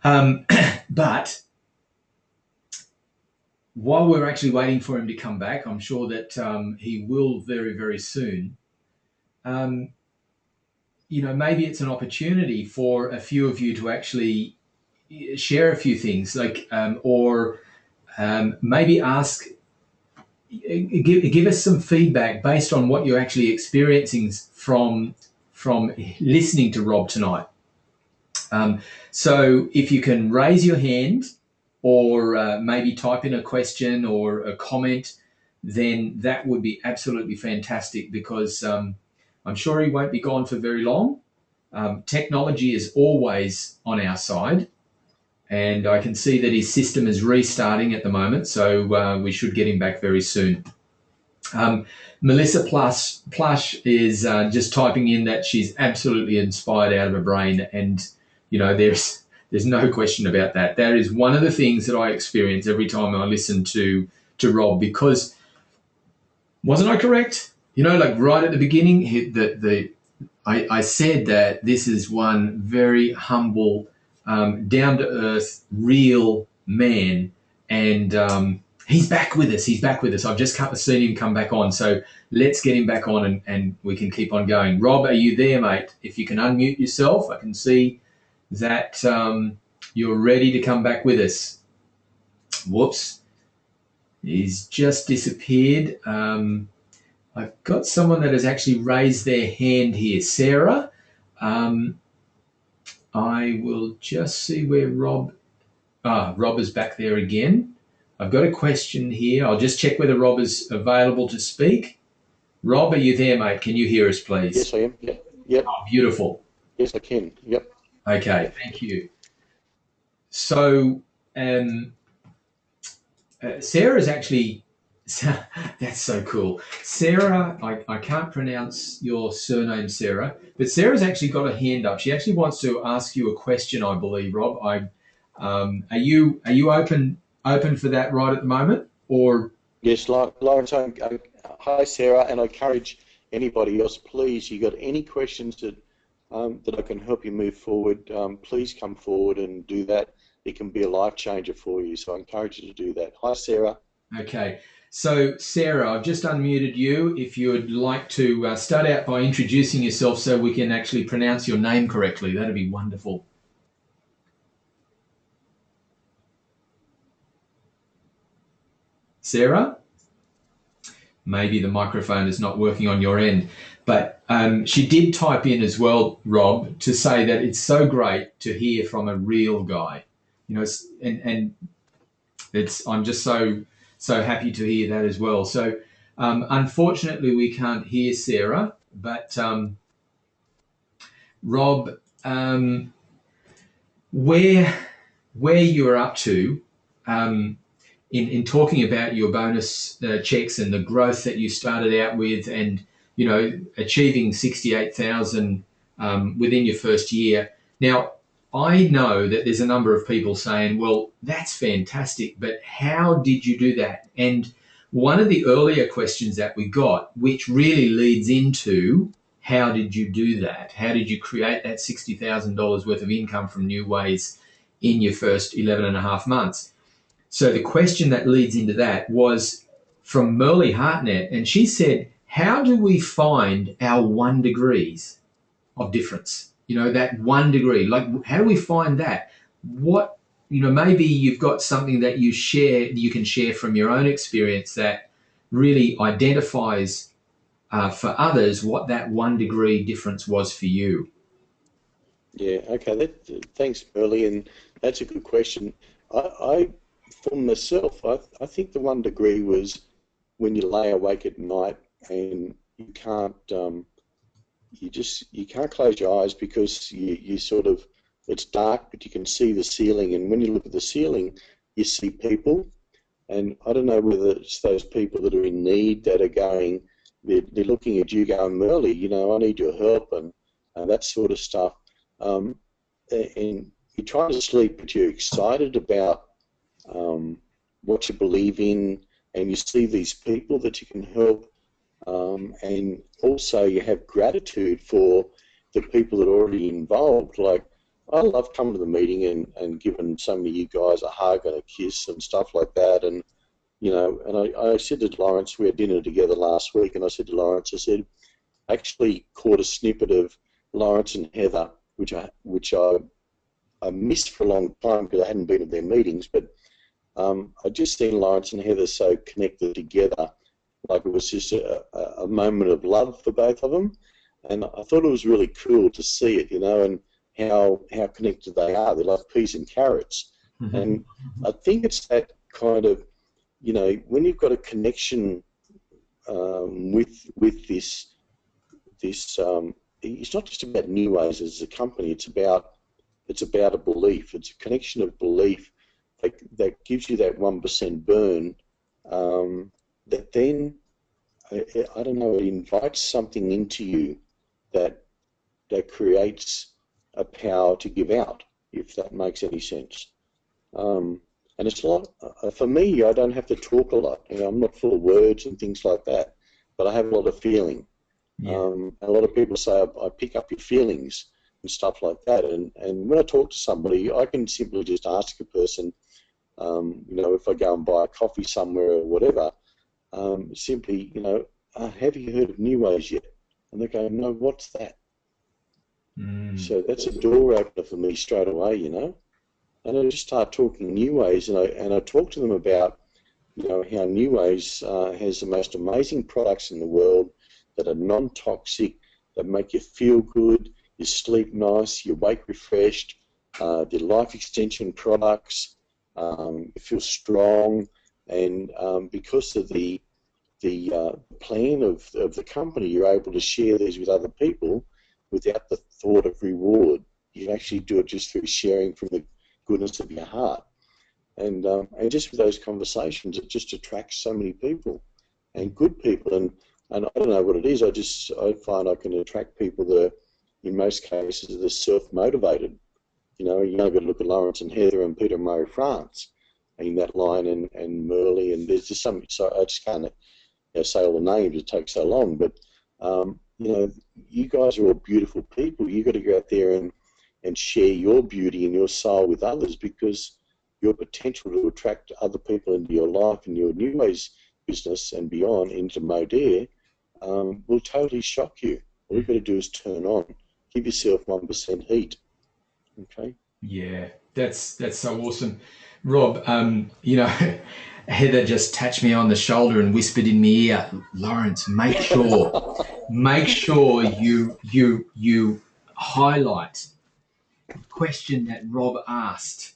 but while we're actually waiting for him to come back, I'm sure that he will very, very soon. You know, maybe it's an opportunity for a few of you to actually share a few things, like, or maybe ask, give us some feedback based on what you're actually experiencing from listening to Rob tonight. So if you can raise your hand or maybe type in a question or a comment, then that would be absolutely fantastic, because I'm sure he won't be gone for very long. Technology is always on our side, and I can see that his system is restarting at the moment, so we should get him back very soon. Melissa Plush is just typing in that she's absolutely inspired out of her brain, and you know, there's no question about that. That is one of the things that I experience every time I listen to Rob, because wasn't I correct? You know, like right at the beginning, I said that this is one very humble, down-to-earth, real man, and he's back with us. He's back with us. I've just seen him come back on, so let's get him back on, and we can keep on going. Rob, are you there, mate? If you can unmute yourself, I can see that you're ready to come back with us. Whoops. He's just disappeared. I've got someone that has actually raised their hand here. Sarah, I will just see where Rob... Rob is back there again. I've got a question here. I'll just check whether Rob is available to speak. Rob, are you there, mate? Can you hear us, please? Yes, I am. Yep. Oh, beautiful. Yes, I can. Yep. Okay, thank you. So Sarah's actually... That's so cool. Sarah, I can't pronounce your surname, Sarah, but Sarah's actually got a hand up. She actually wants to ask you a question, I believe, Rob. Are you open for that right at the moment, or? Yes, Lawrence. Hi, Sarah, and I encourage anybody else, please, you got any questions that I can help you move forward, please come forward and do that. It can be a life changer for you, so I encourage you to do that. Hi, Sarah. Okay. So, Sarah, I've just unmuted you. If you would like to start out by introducing yourself so we can actually pronounce your name correctly, that'd be wonderful. Sarah? Maybe the microphone is not working on your end, but she did type in as well, Rob, to say that it's so great to hear from a real guy. You know, and I'm just so happy to hear that as well. So unfortunately, we can't hear Sarah, but Rob, where you're up to in talking about your bonus checks and the growth that you started out with, and you know, achieving 68,000 within your first year. Now, I know that there's a number of people saying, well, that's fantastic, but how did you do that? And one of the earlier questions that we got, which really leads into how did you do that? How did you create that $60,000 worth of income from Neways in your first 11 and a half months? So the question that leads into that was from Merle Hartnett, and she said, how do we find our 1 degrees of difference? that 1 degree. Like, how do we find that? What, maybe you've got something that you can share from your own experience that really identifies for others what that 1 degree difference was for you. Yeah, okay. Thanks, Burley, and that's a good question. I for myself, I think the 1 degree was when you lay awake at night and you can't close your eyes because you sort of it's dark, but you can see the ceiling, and when you look at the ceiling, you see people, and I don't know whether it's those people that are in need that are going, they're looking at you going, Merle, I need your help, and that sort of stuff. Um, and you're trying to sleep, but you're excited about um, what you believe in, and you see these people that you can help, and also you have gratitude for the people that are already involved. Like, I love coming to the meeting and giving some of you guys a hug and a kiss and stuff like that, and and I said to Lawrence, we had dinner together last week, and I said to Lawrence, I said, I actually caught a snippet of Lawrence and Heather, which I missed for a long time because I hadn't been at their meetings, but I just seen Lawrence and Heather so connected together, like it was just a moment of love for both of them, and I thought it was really cool to see it, and how connected they are. They're like peas and carrots, and I think it's that kind of, when you've got a connection with this, it's not just about Neways as a company. It's about a belief. It's a connection of belief that gives you that 1% burn. That then, I don't know, it invites something into you that creates a power to give out, if that makes any sense. And it's a lot, for me, I don't have to talk a lot. I'm not full of words and things like that, but I have a lot of feeling. Yeah. A lot of people say I pick up your feelings and stuff like that. And when I talk to somebody, I can simply just ask a person, if I go and buy a coffee somewhere or whatever, simply, have you heard of Neways yet? And they go, no, what's that? So that's a door opener for me straight away. And I just start talking Neways, and I talk to them about, how Neways has the most amazing products in the world that are non-toxic, that make you feel good, you sleep nice, you wake refreshed, they're life extension products, you feel strong, and because of the plan of the company, you're able to share these with other people without the thought of reward. You can actually do it just through sharing from the goodness of your heart. And just with those conversations, it just attracts so many people and good people. And I don't know what it is. I find I can attract people that are, in most cases, they're self-motivated. You got to look at Lawrence and Heather and Peter Murray France in that line, and Merle, and there's just some. So I just can't say all the names. It takes so long. But you guys are all beautiful people. You got to go out there and share your beauty and your soul with others, because your potential to attract other people into your life and your Neways business and beyond into Modere will totally shock you. All you've got to do is turn on. Give yourself 1% heat. Okay? Yeah, that's so awesome, Rob. Heather just touched me on the shoulder and whispered in my ear, Lawrence, make sure you highlight the question that Rob asked,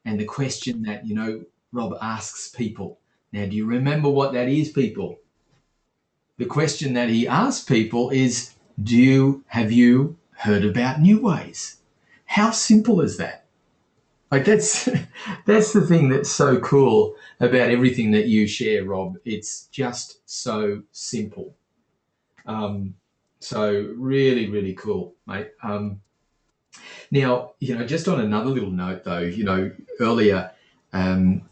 and the question that Rob asks people. Now, do you remember what that is, people? The question that he asks people is, have you heard about Neways? How simple is that? Like, that's that's the thing that's so cool about everything that you share, Rob. It's just so simple. So really, really cool, mate. Now, just on another little note, though, earlier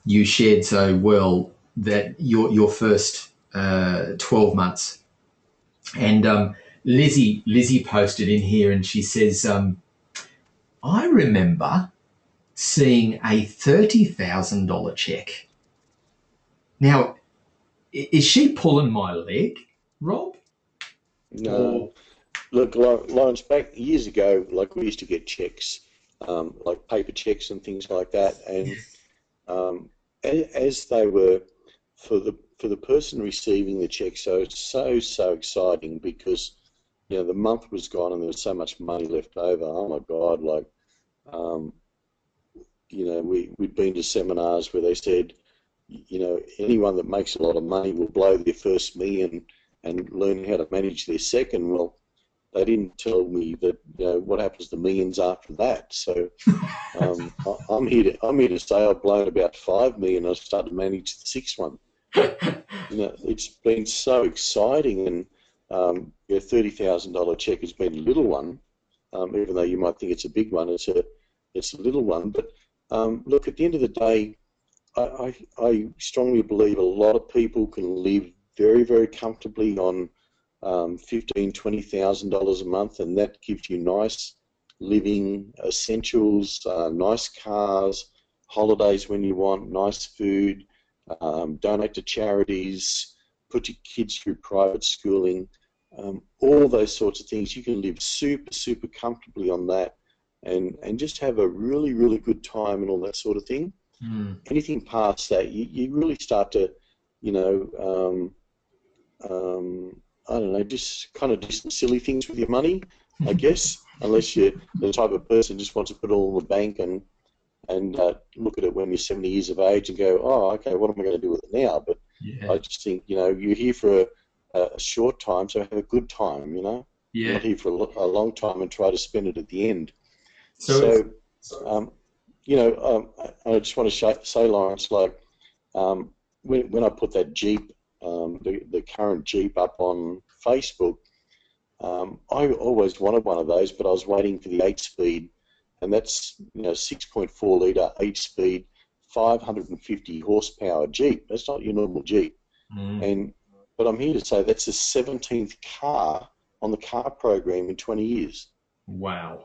you shared so well that your first 12 months, and Lizzie posted in here, and she says, I remember seeing a $30,000 check. Now, is she pulling my leg, Rob? No, Or Look, Lawrence, back years ago, like we used to get checks, like paper checks and things like that, and as they were for the person receiving the check, so it's so exciting because the month was gone and there was so much money left over. Oh my God! Like um, we'd been to seminars where they said, anyone that makes a lot of money will blow their first million and learn how to manage their second. Well, they didn't tell me that what happens to millions after that. So I'm here to say I've blown about 5 million. I've started to manage the sixth one. It's been so exciting, and your $30,000 check has been a little one, even though you might think it's a big one. It's a little one, but look, at the end of the day, I strongly believe a lot of people can live very, very comfortably on $15,000, $20,000 a month, and that gives you nice living essentials, nice cars, holidays when you want, nice food, donate to charities, put your kids through private schooling, all those sorts of things. You can live super, super comfortably on that, and just have a really, really good time and all that sort of thing. Anything past that, you really start to, you know, I don't know, just kind of do some silly things with your money, I guess, unless you're the type of person who just wants to put it all in the bank and look at it when you're 70 years of age and go, oh, okay, what am I going to do with it now? But Yeah. I just think, you're here for a short time, so have a good time, You're Yeah. not here for a long time and try to spend it at the end. So it's, So, um, I just want to say, Lawrence, like, when I put that Jeep, the current Jeep up on Facebook, I always wanted one of those, but I was waiting for the 8-speed, and that's 6.4 litre, 8-speed, 550 horsepower Jeep. That's not your normal Jeep. mm, But I'm here to say that's the 17th car on the car program in 20 years. wow.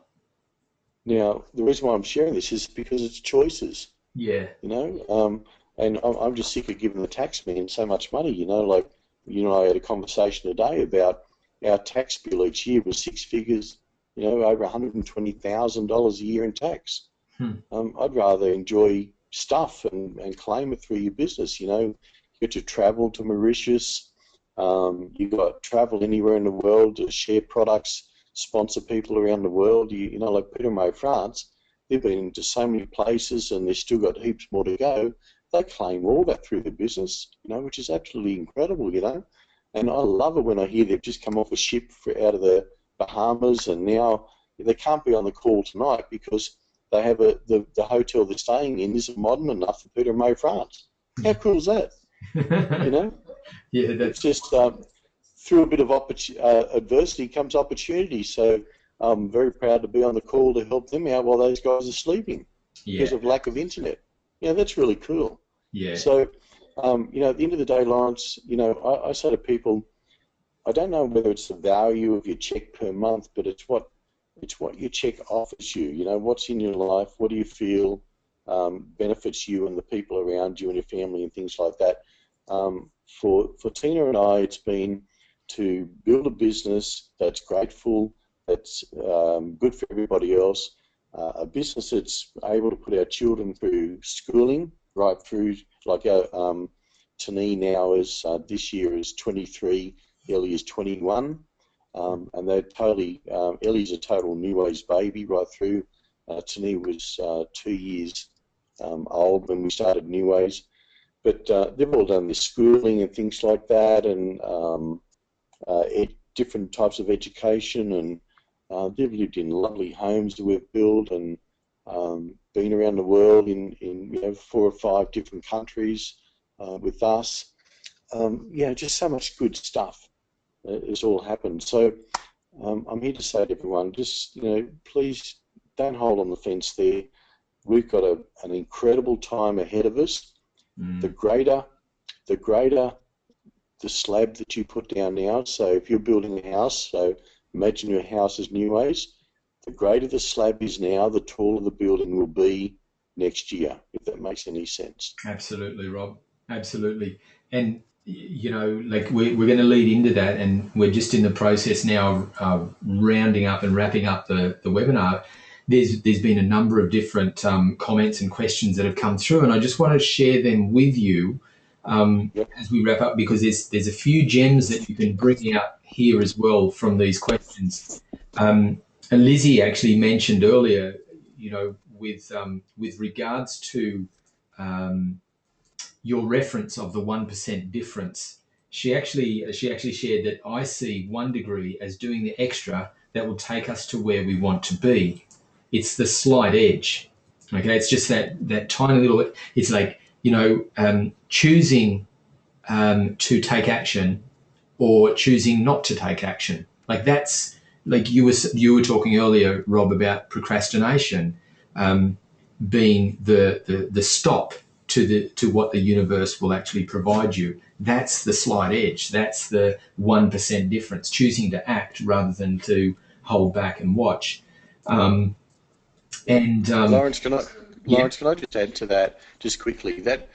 Now, the reason why I'm sharing this is because it's choices. Yeah. you know. And I'm just sick of giving the tax man so much money, Like, I had a conversation today about our tax bill each year was six figures, over $120,000 a year in tax. Hmm. I'd rather enjoy stuff and claim it through your business, You get to travel to Mauritius, you got travel anywhere in the world to share products, sponsor people around the world. Like Peter May France, they've been into so many places and they've still got heaps more to go. They claim all that through their business, which is absolutely incredible. And I love it when I hear they've just come off a ship out of the Bahamas and now they can't be on the call tonight because they have the hotel they're staying in isn't modern enough for Peter May France. How cool is that? You know, Yeah, it's that's just through a bit of adversity comes opportunity. So I'm very proud to be on the call to help them out while those guys are sleeping because yeah, of lack of internet. That's really cool. yeah. So, at the end of the day, Lawrence, I say to people, I don't know whether it's the value of your check per month, but it's what your check offers you. What's in your life, what do you feel benefits you and the people around you and your family and things like that. For Tina and I, it's been to build a business that's grateful, that's good for everybody else, a business that's able to put our children through schooling right through, like our Tani now is this year is 23, Ellie is 21, and they're totally, Ellie's a total Neways baby right through. Tani was 2 years old when we started Neways. But they've all done their schooling and things like that, and different types of education, and they've lived in lovely homes that we've built, and been around the world in 4 or 5 different countries with us. Just so much good stuff has all happened. So I'm here to say to everyone, just please don't hold on the fence there. We've got an incredible time ahead of us. The Mm. greater the slab that you put down now. So if you're building a house, so imagine your house is Neways. The greater the slab is now, the taller the building will be next year, if that makes any sense. Absolutely, Rob. Absolutely. And you know, like we're going to lead into that, and we're just in the process now of rounding up and wrapping up the webinar. There's been a number of different comments and questions that have come through, and I just want to share them with you Yep. as we wrap up, because there's a few gems that you can bring out here as well from these questions. And Lizzie actually mentioned earlier, you know, with regards to your reference of the 1% difference, she actually shared that I see 1 degree as doing the extra that will take us to where we want to be. It's the slight edge. Okay, it's just that tiny little. It's like, you know, choosing to take action or choosing not to take action. Like that's like you were talking earlier, Rob, about procrastination being the stop to what the universe will actually provide you. That's the slight edge. That's the 1% difference. Choosing to act rather than to hold back and watch. Um, and Lawrence, can I Yeah, Lawrence, can I just add to that just quickly that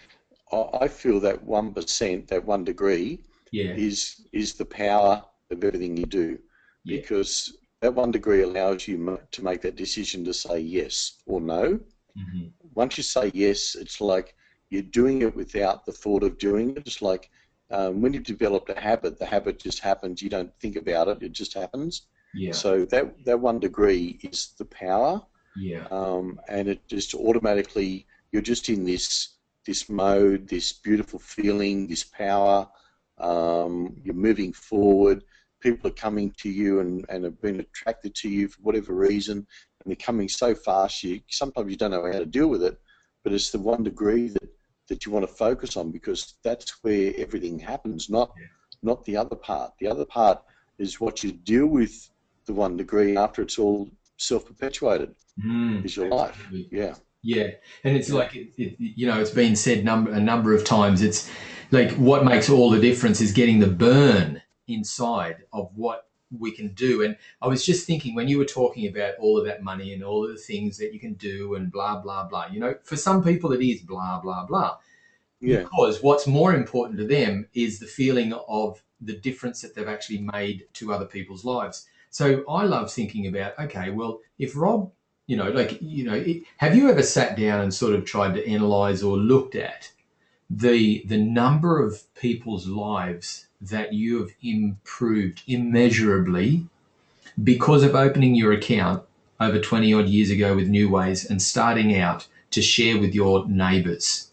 I feel that 1%, that 1 degree, yeah, is the power of everything you do, yeah, because that 1 degree allows you to make that decision to say yes or no. hmm, Once you say yes, it's like you're doing it without the thought of doing it. It's like when you've developed a habit, the habit just happens. You don't think about it; it just happens. yeah, So that 1 degree is the power, yeah, and it just automatically you're just in this mode, this beautiful feeling, this power. You're moving forward. People are coming to you and have been attracted to you for whatever reason, and they're coming so fast. You sometimes you don't know how to deal with it, but it's the 1 degree that you want to focus on, because that's where everything happens, not the other part. The other part is what you deal with the 1 degree after it's all self-perpetuated, is your life. absolutely. Yeah, Yeah, and it's yeah, like you know, it's been said a number of times. It's like what makes all the difference is getting the burn inside of what we can do. And I was just thinking when you were talking about all of that money and all of the things that you can do and blah blah blah. You know, for some people it is blah blah blah, yeah, because what's more important to them is the feeling of the difference that they've actually made to other people's lives. So I love thinking about, okay, well, if Rob, you know, like, you know, have you ever sat down and sort of tried to analyze or looked at the number of people's lives that you have improved immeasurably because of opening your account over 20 odd years ago with Neways and starting out to share with your neighbors?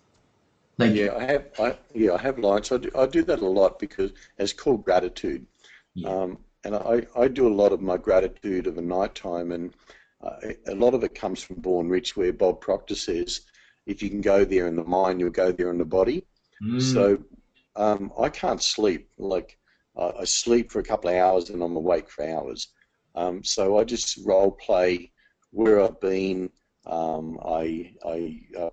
Like, yeah. I have lines. I do that a lot because it's called gratitude. yeah. And I do a lot of my gratitude of a night time, and a lot of it comes from Born Rich, where Bob Proctor says, if you can go there in the mind, you'll go there in the body. Mm, So I can't sleep. Like I sleep for a couple of hours and I'm awake for hours. So I just role play where I've been. I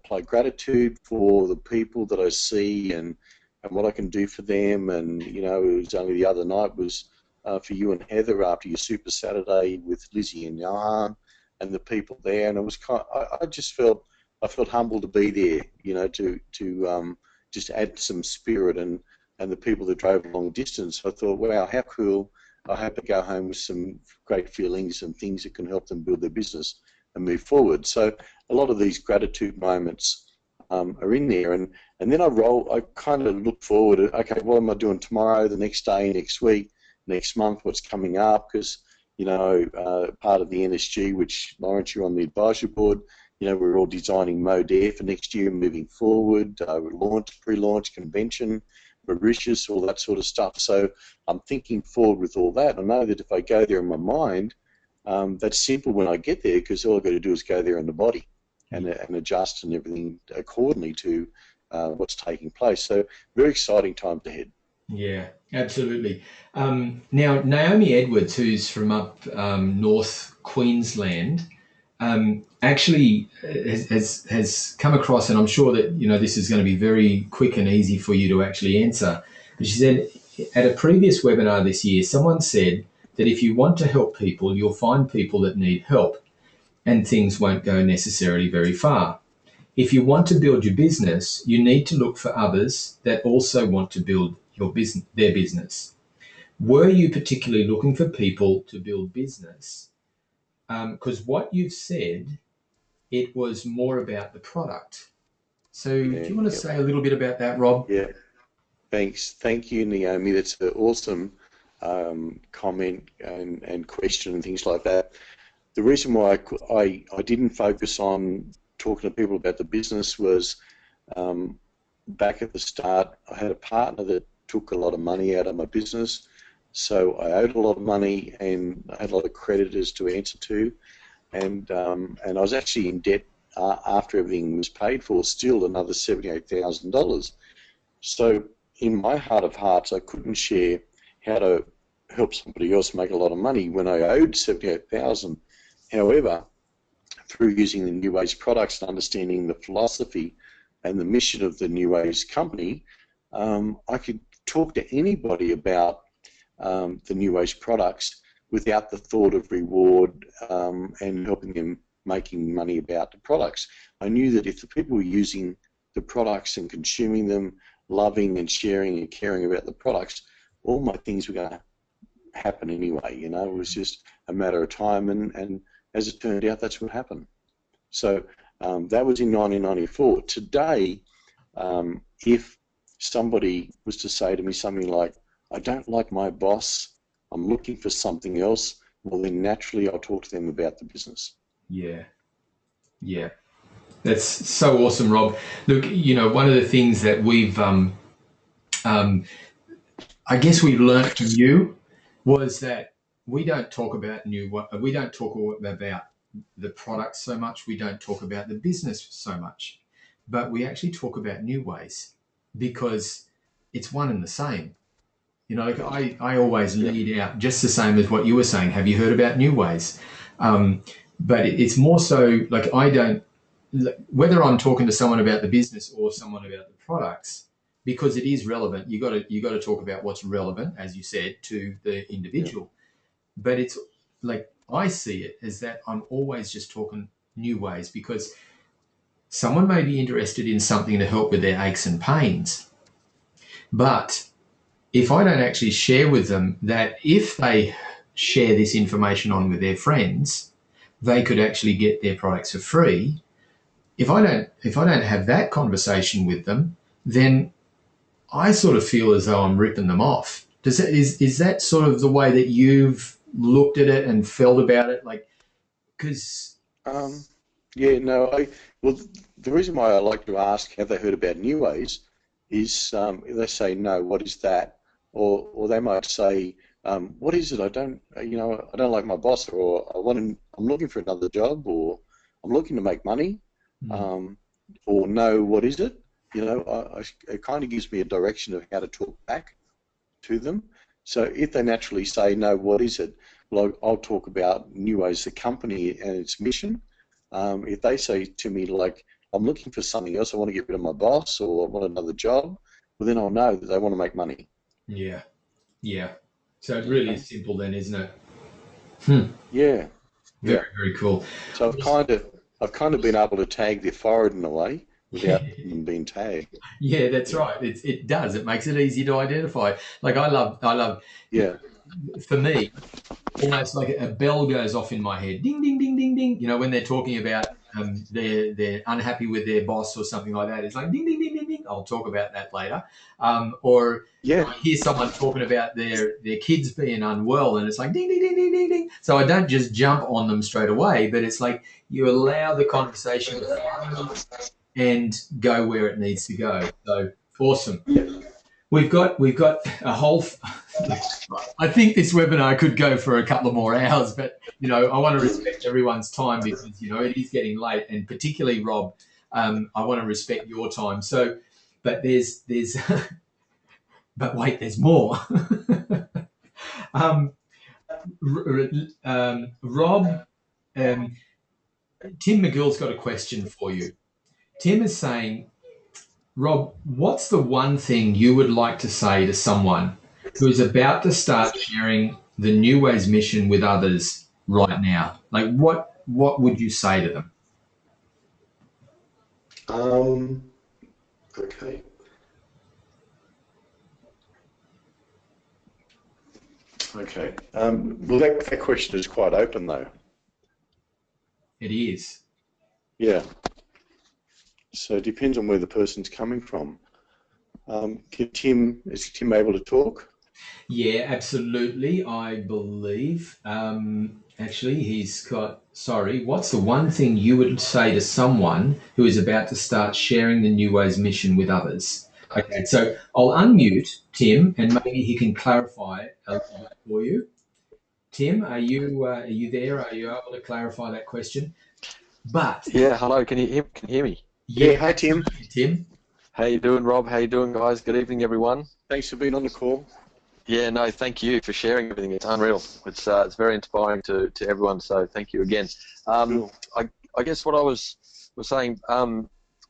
play gratitude for the people that I see, and what I can do for them. And you know, it was only the other night was for you and Heather after your Super Saturday with Lizzie and Johan and the people there, and it was I just felt humbled to be there. You know, to just add some spirit, and the people that drove a long distance. I thought, wow, how cool. I hope they go home with some great feelings and things that can help them build their business and move forward. So a lot of these gratitude moments are in there, and then I kind of look forward at, okay, what am I doing tomorrow, the next day, next week, next month, what's coming up, because you know, part of the NSG, which Lawrence, you're on the advisory board, you know, we're all designing Mode Air for next year, moving forward, pre-launch convention, Mauritius, all that sort of stuff. So I'm thinking forward with all that. I know that if I go there in my mind, that's simple when I get there, because all I've got to do is go there in the body and adjust and everything accordingly to what's taking place. So very exciting times ahead. yeah, absolutely. Now, Naomi Edwards, who's from up North Queensland, actually has come across, and I'm sure that you know this is going to be very quick and easy for you to actually answer. But she said at a previous webinar this year, someone said that if you want to help people, you'll find people that need help, and things won't go necessarily very far. If you want to build your business, you need to look for others that also want to build their business. Were you particularly looking for people to build business? Because what you've said, it was more about the product. So do Yeah, you want to yep, say a little bit about that, Rob? yeah. Thanks. Thank you, Naomi. That's an awesome comment and question and things like that. The reason why I didn't focus on talking to people about the business was um, back at the start, I had a partner that took a lot of money out of my business. So I owed a lot of money and I had a lot of creditors to answer to. And I was actually in debt after everything was paid for, still another $78,000. So in my heart of hearts, I couldn't share how to help somebody else make a lot of money when I owed 78,000. However, through using the Neways products and understanding the philosophy and the mission of the Neways company, I could talk to anybody about the Neways products without the thought of reward and helping them making money about the products. I knew that if the people were using the products and consuming them, loving and sharing and caring about the products, all my things were going to happen anyway. You know, it was just a matter of time, and as it turned out, that's what happened. So that was in 1994. Today, if somebody was to say to me something like, I don't like my boss, I'm looking for something else, well then naturally I'll talk to them about the business. Yeah, yeah. That's so awesome, Rob. Look, you know, one of the things that um, I guess we learned from you was that we don't talk about we don't talk about the product so much. We don't talk about the business so much, but we actually talk about Neways because it's one and the same. You know, like I always Yeah, lead out just the same as what you were saying. Have you heard about Neways? But it's more so like I don't, whether I'm talking to someone about the business or someone about the products, because it is relevant. You got to talk about what's relevant, as you said, to the yeah, individual. But it's like I see it as that I'm always just talking Neways because someone may be interested in something to help with their aches and pains, but if I don't actually share with them that if they share this information on with their friends, they could actually get their products for free. If I don't have that conversation with them, then I sort of feel as though I'm ripping them off. Is that sort of the way that you've looked at it and felt about it? Like, because um, yeah. No, well, the reason why I like to ask, have they heard about Neways, is if they say no, what is that? Or they might say, what is it? I don't like my boss, or I'm looking for another job, or I'm looking to make money, um, or no, what is it? You know, it kind of gives me a direction of how to talk back to them. So if they naturally say, no, what is it? Well, I'll talk about Neways, the company and its mission. If they say to me, like, I'm looking for something else, I want to get rid of my boss or I want another job, well, then I'll know that they want to make money. yeah, yeah. So it really Okay? is simple then, isn't it? Hmm. Yeah, Very, yeah. very cool. So I've kind of been able to tag their forehead in a way without them being tagged. Yeah, that's Yeah, right. It does. It makes it easy to identify. Like I love. yeah, For me, almost like a bell goes off in my head, ding, ding, ding, ding, ding. You know, when they're talking about they're unhappy with their boss or something like that, it's like ding, ding, ding, ding, ding. I'll talk about that later. Or yeah, I hear someone talking about their kids being unwell, and it's like ding, ding, ding, ding, ding, ding. So I don't just jump on them straight away, but it's like you allow the conversation to flow and go where it needs to go. So awesome. yeah. We've got a whole. I think this webinar could go for a couple of more hours, but you know I want to respect everyone's time because you know it is getting late, and particularly Rob, I want to respect your time. So, but there's but wait, there's more. um, Rob, um, Tim McGill's got a question for you. Tim is saying, Rob, what's the one thing you would like to say to someone who is about to start sharing the Neways mission with others right now? Like, what would you say to them? Um, okay. Okay. Well, that question is quite open, though. It is. Yeah. So it depends on where the person's coming from. Is Tim able to talk? Yeah, absolutely. I believe. Actually, he's got. Sorry, what's the one thing you would say to someone who is about to start sharing the Neways mission with others? Okay, so I'll unmute Tim, and maybe he can clarify a little bit for you. Tim, are you there? Are you able to clarify that question? But Yeah, hello. Can you hear me? Yeah. yeah, Hi, Tim. absolutely, Tim. How you doing, Rob? How you doing, guys? Good evening, everyone. Thanks for being on the call. Yeah, no, thank you for sharing everything. It's unreal. It's very inspiring to everyone. So thank you again. Cool. I guess what I was saying,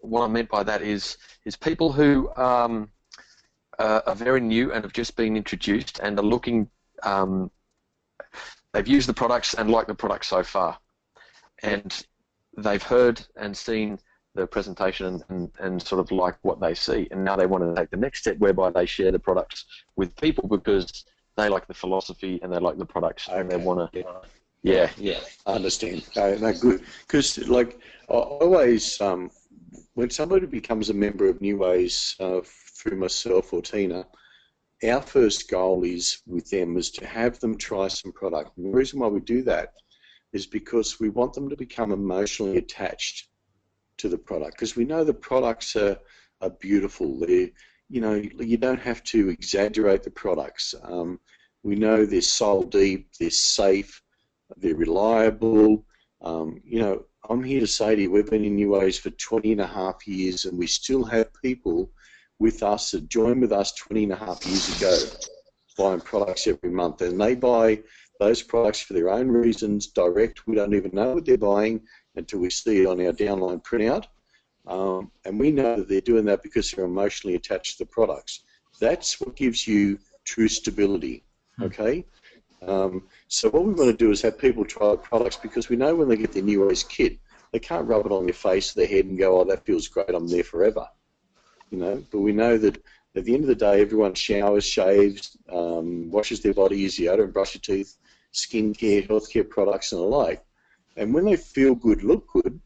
what I meant by that is people who are very new and have just been introduced and are looking. They've used the products and like the products so far, and they've heard and seen the presentation and sort of like what they see, and now they want to take the next step whereby they share the products with people because they like the philosophy and they like the products and they want to, yeah. I understand. No, good. Because, like, I always, when somebody becomes a member of Neways through myself or Tina, our first goal is with them is to have them try some product. And the reason why we do that is because we want them to become emotionally attached to the product, because we know the products are beautiful. You don't have to exaggerate the products. We know they're soul deep, they're safe, they're reliable. I'm here to say to you, we've been in Neways for 20 and a half years, and we still have people with us that joined with us 20 and a half years ago buying products every month, and they buy those products for their own reasons direct. We don't even know what they're buying until we see it on our downline printout, and we know that they're doing that because they're emotionally attached to the products. That's what gives you true stability, okay? So what we want to do is have people try the products, because we know when they get their Neways kit, they can't rub it on their face, their head, and go, oh, that feels great, I'm there forever. But we know that at the end of the day, everyone showers, shaves, washes their body, uses deodorant, brush your teeth, skincare, healthcare products, and the like. And when they feel good, look good,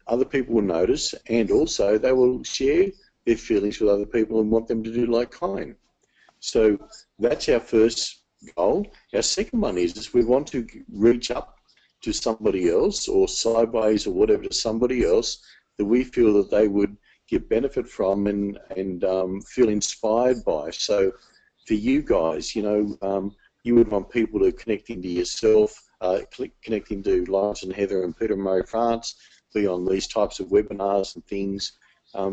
other people will notice, and also they will share their feelings with other people and want them to do like kind. So that's our first goal. Our second one is we want to reach up to somebody else, or sideways, or whatever, to somebody else that we feel that they would get benefit from and feel inspired by. So for you guys, you would want people to connect into yourself, connect into Lawrence and Heather and Peter and Murray France, be on these types of webinars and things,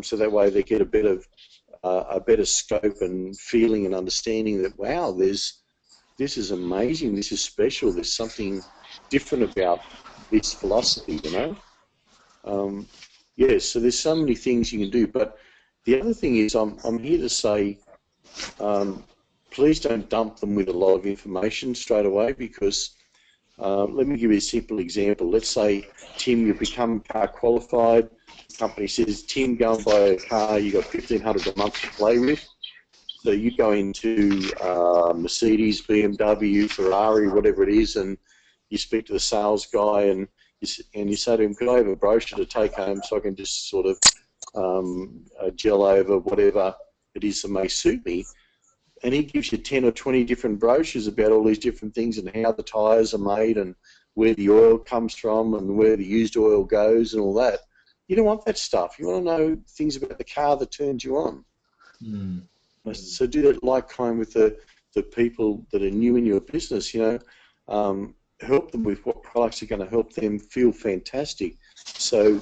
so that way they get a better scope and feeling and understanding that, wow, this is amazing, this is special, there's something different about this philosophy, Yeah, so there's so many things you can do, but the other thing is I'm here to say, please don't dump them with a lot of information straight away, because let me give you a simple example. Let's say, Tim, you become car qualified. The company says, Tim, go and buy a car. You got $1,500 a month to play with. So you go into Mercedes, BMW, Ferrari, whatever it is, and you speak to the sales guy, and you say to him, could I have a brochure to take home so I can just sort of gel over whatever it is that may suit me? And he gives you 10 or 20 different brochures about all these different things and how the tyres are made and where the oil comes from and where the used oil goes and all that. You don't want that stuff. You want to know things about the car that turns you on. Mm. So do that like kind with the people that are new in your business, help them with what products are going to help them feel fantastic. So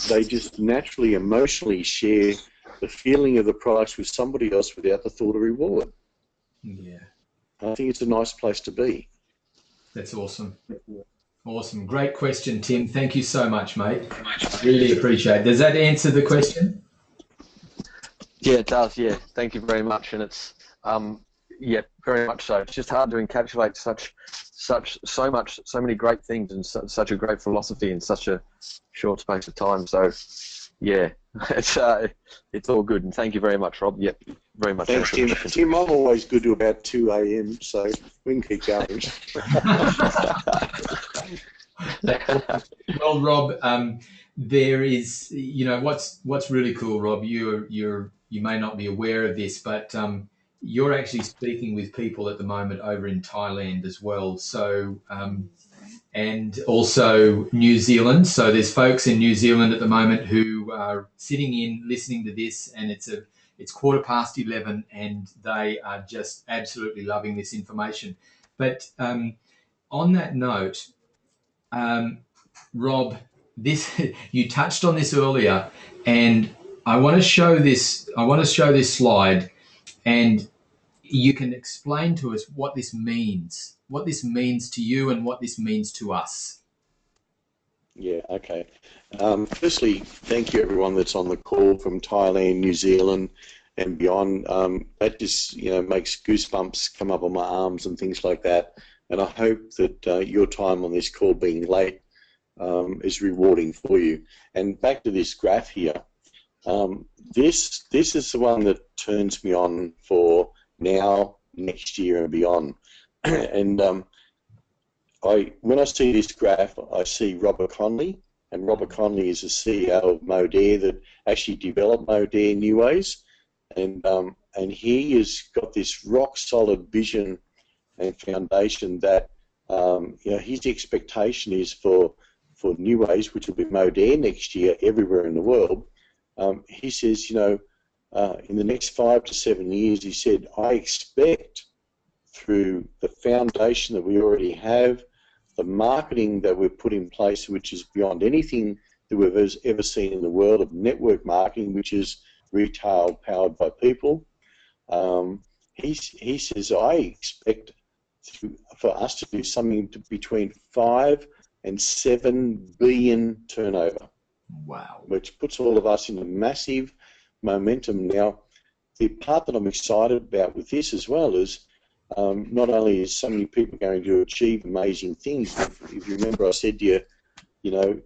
they just naturally, emotionally share the feeling of the products with somebody else without the thought of reward. Yeah, I think it's a nice place to be. that's awesome. Awesome. Great question, Tim. Thank you so much, mate. Really appreciate it. Does that answer the question? Yeah, it does. Yeah, thank you very much. And it's yeah, very much so. It's just hard to encapsulate so many great things and such a great philosophy in such a short space of time. So yeah, It's all good, and thank you very much, Rob. Yep, very much. Thanks, Tim. Tim, I'm always good to about 2 a.m., so we can keep going. Well, Rob, there is, what's really cool, Rob. You may not be aware of this, but you're actually speaking with people at the moment over in Thailand as well. So, and also New Zealand. So there's folks in New Zealand at the moment who are sitting in listening to this, and it's 11:15, and they are just absolutely loving this information. But on that note, Rob, this you touched on this earlier, and I want to show this. I want to show this slide, and you can explain to us what this means to you, and what this means to us. Yeah, okay. Firstly, thank you everyone that's on the call from Thailand, New Zealand, and beyond. That just makes goosebumps come up on my arms and things like that. And I hope that your time on this call, being late, is rewarding for you. And back to this graph here. This is the one that turns me on for now, next year, and beyond. And when I see this graph, I see Robert Conley, and Robert Conley is the CEO of Modere that actually developed Modere Neways, and he has got this rock solid vision and foundation that his expectation is for Neways, which will be Modere next year everywhere in the world. He says, in the next 5 to 7 years, he said, I expect through the foundation that we already have, the marketing that we've put in place, which is beyond anything that we've ever seen in the world of network marketing, which is retail powered by people. He says, I expect for us to do something between 5 and 7 billion turnover. Wow. Which puts all of us in a massive momentum. Now, the part that I'm excited about with this as well is not only is so many people going to achieve amazing things, if you remember I said to you,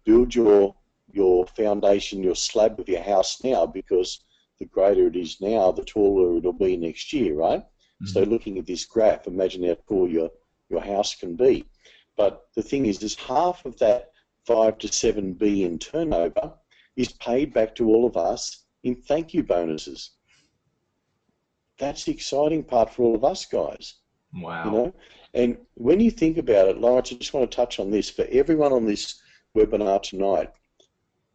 build your foundation, your slab of your house now, because the greater it is now, the taller it'll be next year, right? Mm-hmm. So looking at this graph, imagine how tall your house can be. But the thing is half of that 5 to 7 billion turnover is paid back to all of us in thank you bonuses. That's the exciting part for all of us guys. Wow. And when you think about it, Lawrence, I just want to touch on this. For everyone on this webinar tonight,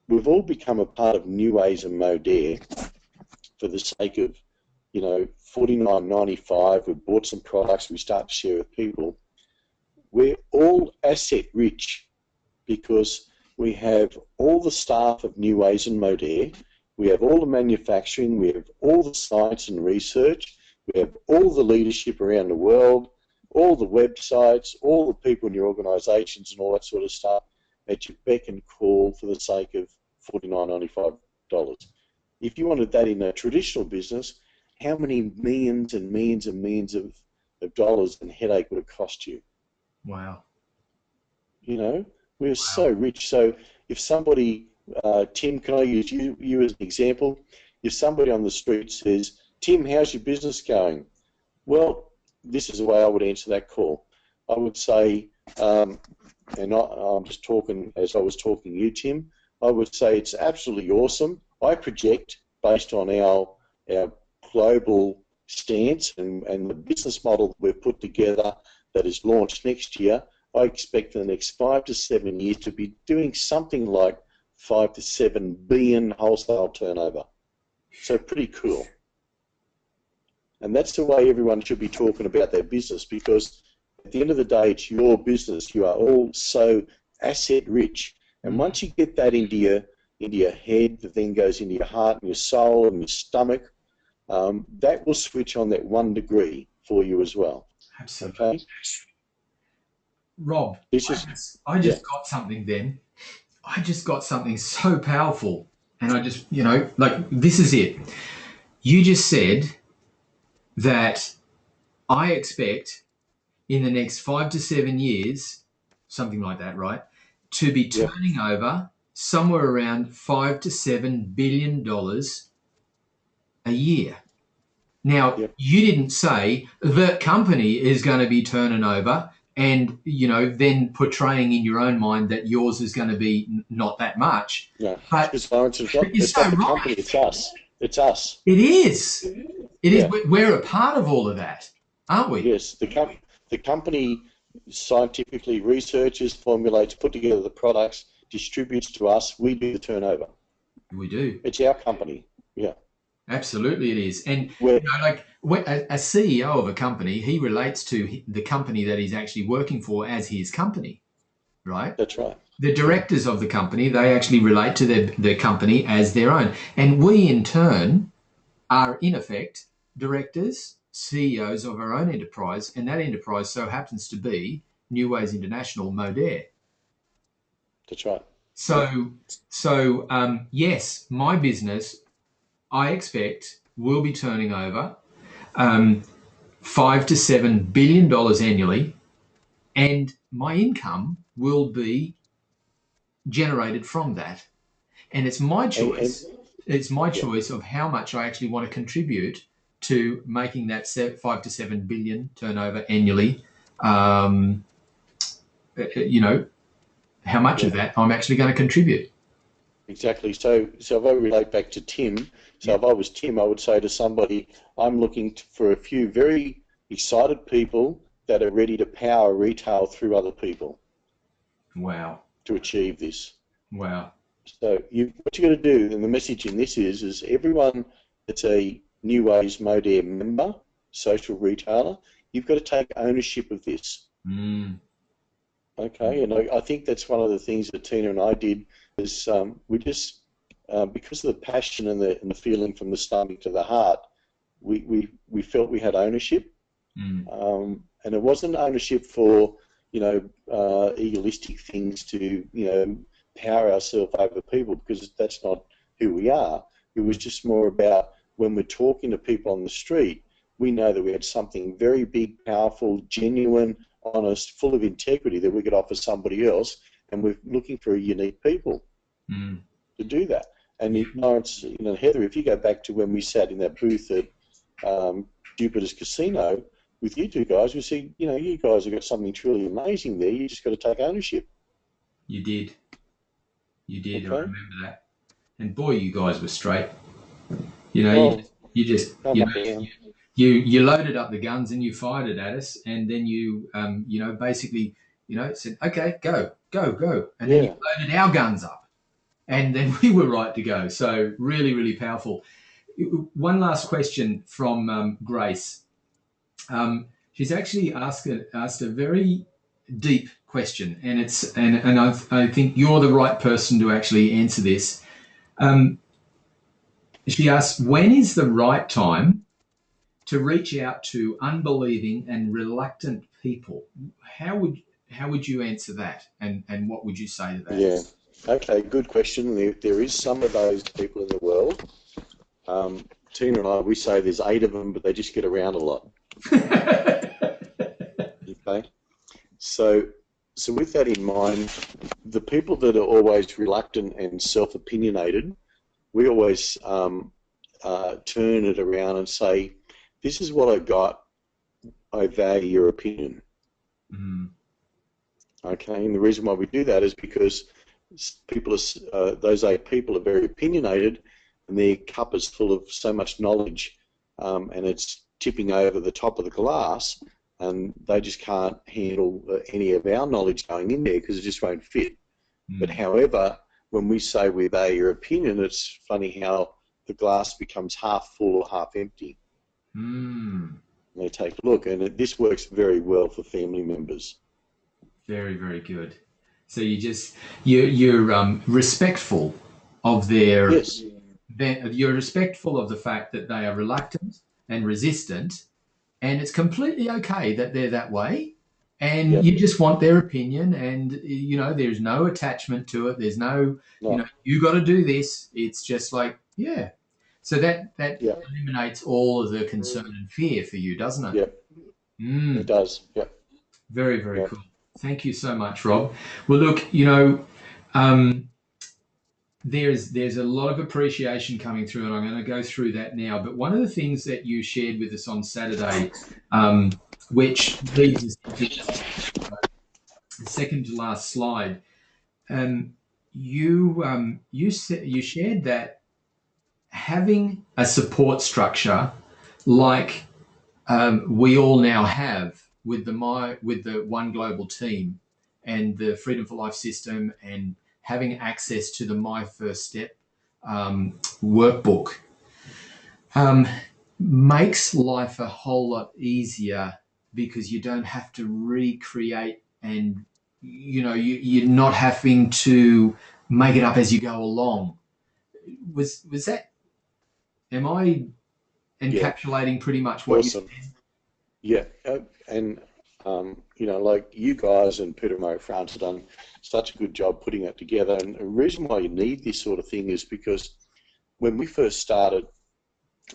we've all become a part of Neways and Modere for the sake of, $49.95. We've bought some products we start to share with people. We're all asset rich because we have all the staff of Neways and Modere, we have all the manufacturing, we have all the science and research, we have all the leadership around the world, all the websites, all the people in your organisations and all that sort of stuff at your beck and call for the sake of $49.95. If you wanted that in a traditional business, how many millions and millions and millions of dollars and headache would it cost you? Wow. We're so rich. So if somebody, Tim, can I use you as an example? If somebody on the street says, Tim, how's your business going? Well, this is the way I would answer that call. I would say, and I'm just talking as I was talking to you, Tim, I would say it's absolutely awesome. I project, based on our global stance and the business model that we've put together that is launched next year, I expect in the next 5 to 7 years to be doing something like 5 to 7 billion wholesale turnover. So pretty cool. And that's the way everyone should be talking about their business, because at the end of the day, it's your business. You are all so asset rich. And once you get that into your head, the thing goes into your heart and your soul and your stomach, that will switch on that 1 degree for you as well. Absolutely. Okay? Rob, I just got something then. I just got something so powerful. And I just, this is it. You just said that I expect in the next 5 to 7 years, something like that, right, to be turning over somewhere around $5 to $7 billion a year. Now, Yep. you didn't say the company is going to be turning over and, then portraying in your own mind that yours is going to be not that much. No, But because Lawrence, you're it's so not the company, right. it's us. It's us. It is. It is. Yeah. We're a part of all of that, aren't we? Yes, the company scientifically researches, formulates, put together the products, distributes to us. We do the turnover. We do. It's our company. Yeah. Absolutely, it is. And We're, a CEO of a company, he relates to the company that he's actually working for as his company, right? that's right. The directors of the company, they actually relate to their company as their own. And we, in turn, are, in effect, directors, CEOs of our own enterprise, and that enterprise so happens to be Neways International Modere. That's right. So, yes, my business, I expect, will be turning over $5 to $7 billion annually, and my income will be generated from that. And it's my choice. It's my choice of how much I actually want to contribute to making that $5 to $7 billion turnover annually. How much of that I'm actually going to contribute. Exactly. So if I relate back to Tim, if I was Tim, I would say to somebody, I'm looking for a few very excited people that are ready to power retail through other people. Wow. To achieve this. Wow. So what you got to do, and the message in this is everyone that's a Neways Modere member, social retailer, you've got to take ownership of this. Okay, and I think that's one of the things that Tina and I did is we just, because of the passion and the feeling from the stomach to the heart, we felt we had ownership, and it wasn't ownership for egoistic things to power ourselves over people, because that's not who we are. It was just more about when we're talking to people on the street, we know that we had something very big, powerful, genuine, honest, full of integrity that we could offer somebody else, and we're looking for unique people to do that. And Lawrence, Heather, if you go back to when we sat in that booth at Jupiter's Casino with you two guys, we see, you guys have got something truly amazing there. You just got to take ownership. You did. Okay. I remember that. And boy, you guys were straight. You loaded up the guns and you fired it at us, and then you basically said, okay, go, and then you loaded our guns up, and then we were right to go. So really, really powerful. One last question from Grace. She's actually asked a very deep question, and I think you're the right person to actually answer this. She asks, when is the right time to reach out to unbelieving and reluctant people? How would you answer that, and what would you say to that? Yeah. Okay, good question. There is some of those people in the world. Tina and I, we say there's 8 of them, but they just get around a lot. Okay. So with that in mind, the people that are always reluctant and self-opinionated, we always turn it around and say, this is what I got, I value your opinion. Okay, and the reason why we do that is because those 8 people are very opinionated, and their cup is full of so much knowledge, and it's tipping over the top of the glass, and they just can't handle any of our knowledge going in there because it just won't fit. But however, when we say we value your opinion, it's funny how the glass becomes half full or half empty. And they take a look, and this works very well for family members. Very, very good. So you're respectful of their. Yes. You're respectful of the fact that they are reluctant and resistant, and it's completely okay that they're that way, and you just want their opinion, and there's no attachment to it. There's no. You got to do this. It's just like, so that eliminates all of the concern and fear for you, doesn't it? It does. Very, very cool. Thank you so much, Rob. Well, look, there's a lot of appreciation coming through, and I'm going to go through that now. But one of the things that you shared with us on Saturday, which leads us into the second to last slide, you shared that having a support structure like we all now have with the One Global team and the Freedom for Life system, and having access to the My First Step workbook makes life a whole lot easier, because you don't have to recreate, and you're not having to make it up as you go along. Was that, am I Yeah, encapsulating pretty much what you awesome. said? Yeah, and like you guys and Peter Murray France have done such a good job putting that together. And the reason why you need this sort of thing is because when we first started,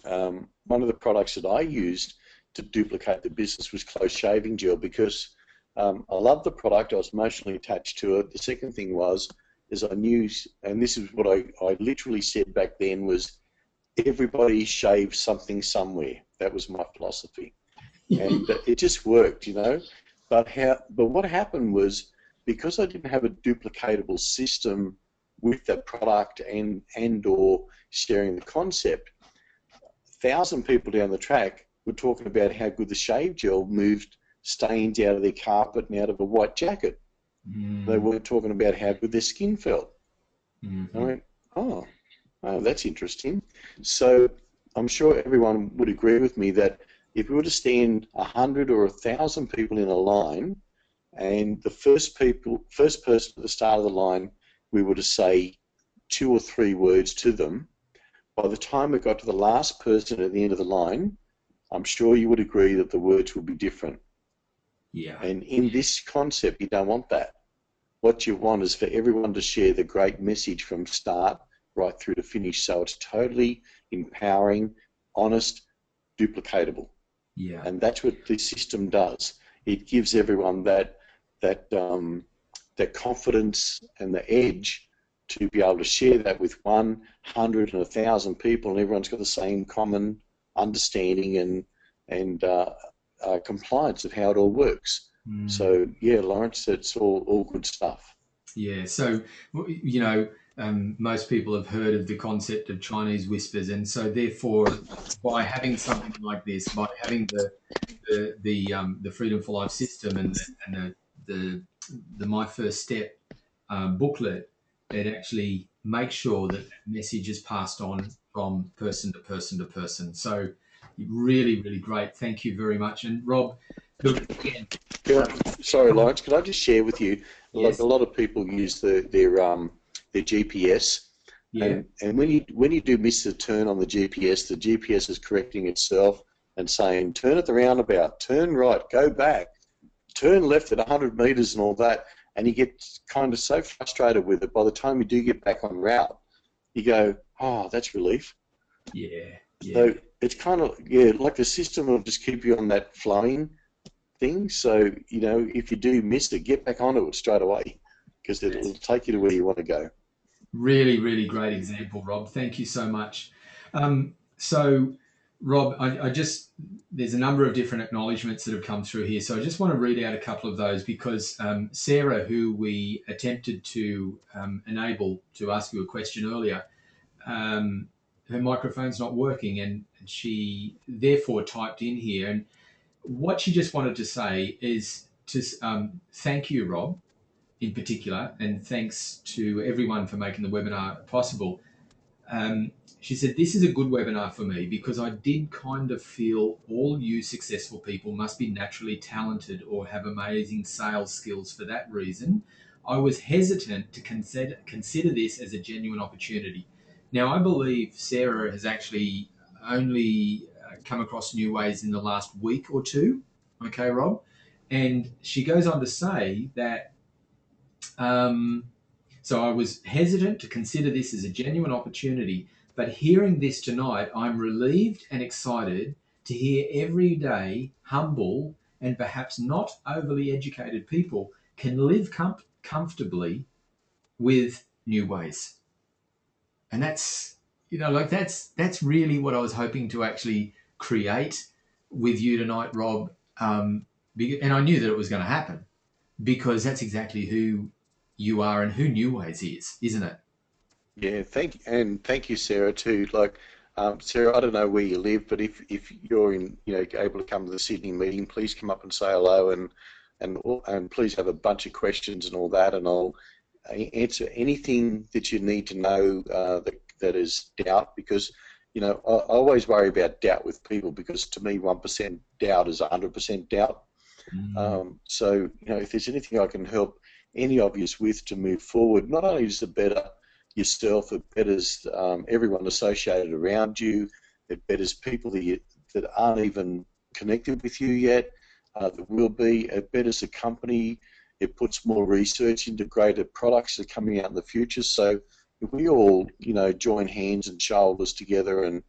one of the products that I used to duplicate the business was close shaving gel, because I loved the product. I was emotionally attached to it. The second thing is I knew, and this is what I literally said back then, was everybody shaves something somewhere. That was my philosophy, and it just worked, you know. But what happened was, because I didn't have a duplicatable system with that product and or sharing the concept, 1,000 people down the track were talking about how good the shave gel moved stains out of their carpet and out of a white jacket. They weren't talking about how good their skin felt. I went, oh, that's interesting. So I'm sure everyone would agree with me that if we were to stand 100 or 1,000 people in a line, and the first person at the start of the line, we were to say 2 or 3 words to them, by the time it got to the last person at the end of the line, I'm sure you would agree that the words would be different. Yeah. And in this concept, you don't want that. What you want is for everyone to share the great message from start right through to finish, so it's totally empowering, honest, duplicatable. Yeah. And that's what this system does. It gives everyone that confidence and the edge to be able to share that with 100 and 1,000 people, and everyone's got the same common understanding and compliance of how it all works. So yeah, Lawrence, it's all good stuff. Yeah. So, most people have heard of the concept of Chinese whispers, and so therefore, by having something like this, by having the Freedom for Life system and the My First Step booklet, it actually makes sure that message is passed on from person to person to person. So, really, really great. Thank you very much. And Rob, look again. Sorry, Lawrence, could I just share with you, like Yes. a lot of people use their GPS, Yeah. and when you do miss a turn on the GPS is correcting itself and saying, turn at the roundabout, turn right, go back, turn left at 100 metres and all that, and you get kind of so frustrated with it, by the time you do get back on route, you go, oh, that's relief. Yeah. Yeah. So it's kind of, yeah, like the system will just keep you on that flowing thing. So, you know, if you do miss it, get back onto it straight away, because it'll take you to where you want to go. Really, really great example, Rob. Thank you so much. So, Rob, there's a number of different acknowledgements that have come through here. So I just want to read out a couple of those, because Sarah, who we attempted to enable to ask you a question earlier, her microphone's not working, and she therefore typed in here. And what she just wanted to say is to thank you, Rob, in particular, and thanks to everyone for making the webinar possible. She said, this is a good webinar for me, because I did kind of feel all you successful people must be naturally talented or have amazing sales skills. For that reason, I was hesitant to consider this as a genuine opportunity. Now, I believe Sarah has actually only come across Neways in the last week or two. Okay, Rob? And she goes on to say that so I was hesitant to consider this as a genuine opportunity, but hearing this tonight, I'm relieved and excited to hear every day humble and perhaps not overly educated people can live comfortably with Neways. And that's, like that's really what I was hoping to actually create with you tonight, Rob. And I knew that it was going to happen because that's exactly who you are and who Neways is, isn't it? Yeah, thank you, Sarah, too. Like, Sarah, I don't know where you live, but if you're able to come to the Sydney meeting, please come up and say hello, and please have a bunch of questions and all that, and I'll answer anything that you need to know that is doubt, because I always worry about doubt with people, because to me 1% doubt is 100% doubt. Mm. So if there's anything I can help any of you with to move forward, not only is it better yourself, it betters everyone associated around you, it betters people that aren't even connected with you yet, that will be, it betters the company, it puts more research into greater products that are coming out in the future. So if we all, join hands and shoulders together and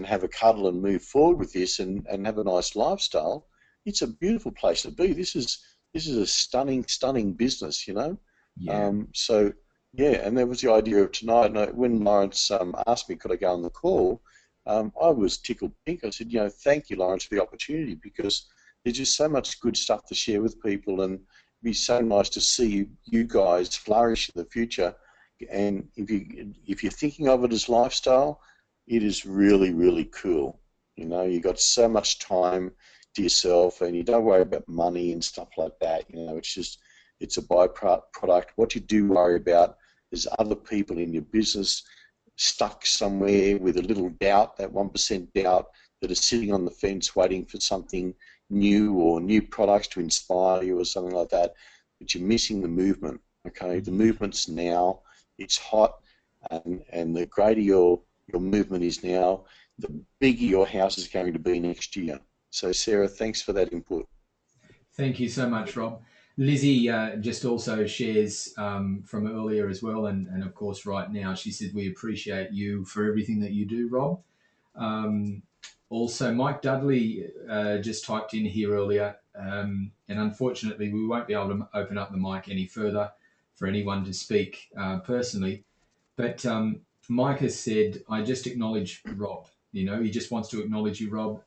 have a cuddle and move forward with this and have a nice lifestyle, it's a beautiful place to be. This is a stunning business. Yeah. So yeah, and that was the idea of tonight. And when Lawrence asked me could I go on the call, I was tickled pink. I said, thank you, Lawrence, for the opportunity, because there's just so much good stuff to share with people, and it'd be so nice to see you guys flourish in the future. And if you're thinking of it as lifestyle, it is really cool. You got so much time to yourself, and you don't worry about money and stuff like that. It's a byproduct. What you do worry about is other people in your business stuck somewhere with a little doubt, that 1% doubt, that are sitting on the fence waiting for something new or new products to inspire you or something like that. But you're missing the movement. Okay, the movement's now. It's hot, and the greater your movement is now, the bigger your house is going to be next year. So, Sarah, thanks for that input. Thank you so much, Rob. Lizzie just also shares from earlier as well, and of course right now. She said, we appreciate you for everything that you do, Rob. Um, Also, Mike Dudley just typed in here earlier, and unfortunately we won't be able to open up the mic any further for anyone to speak personally. But Mike has said, I just acknowledge Rob. He just wants to acknowledge you, Rob.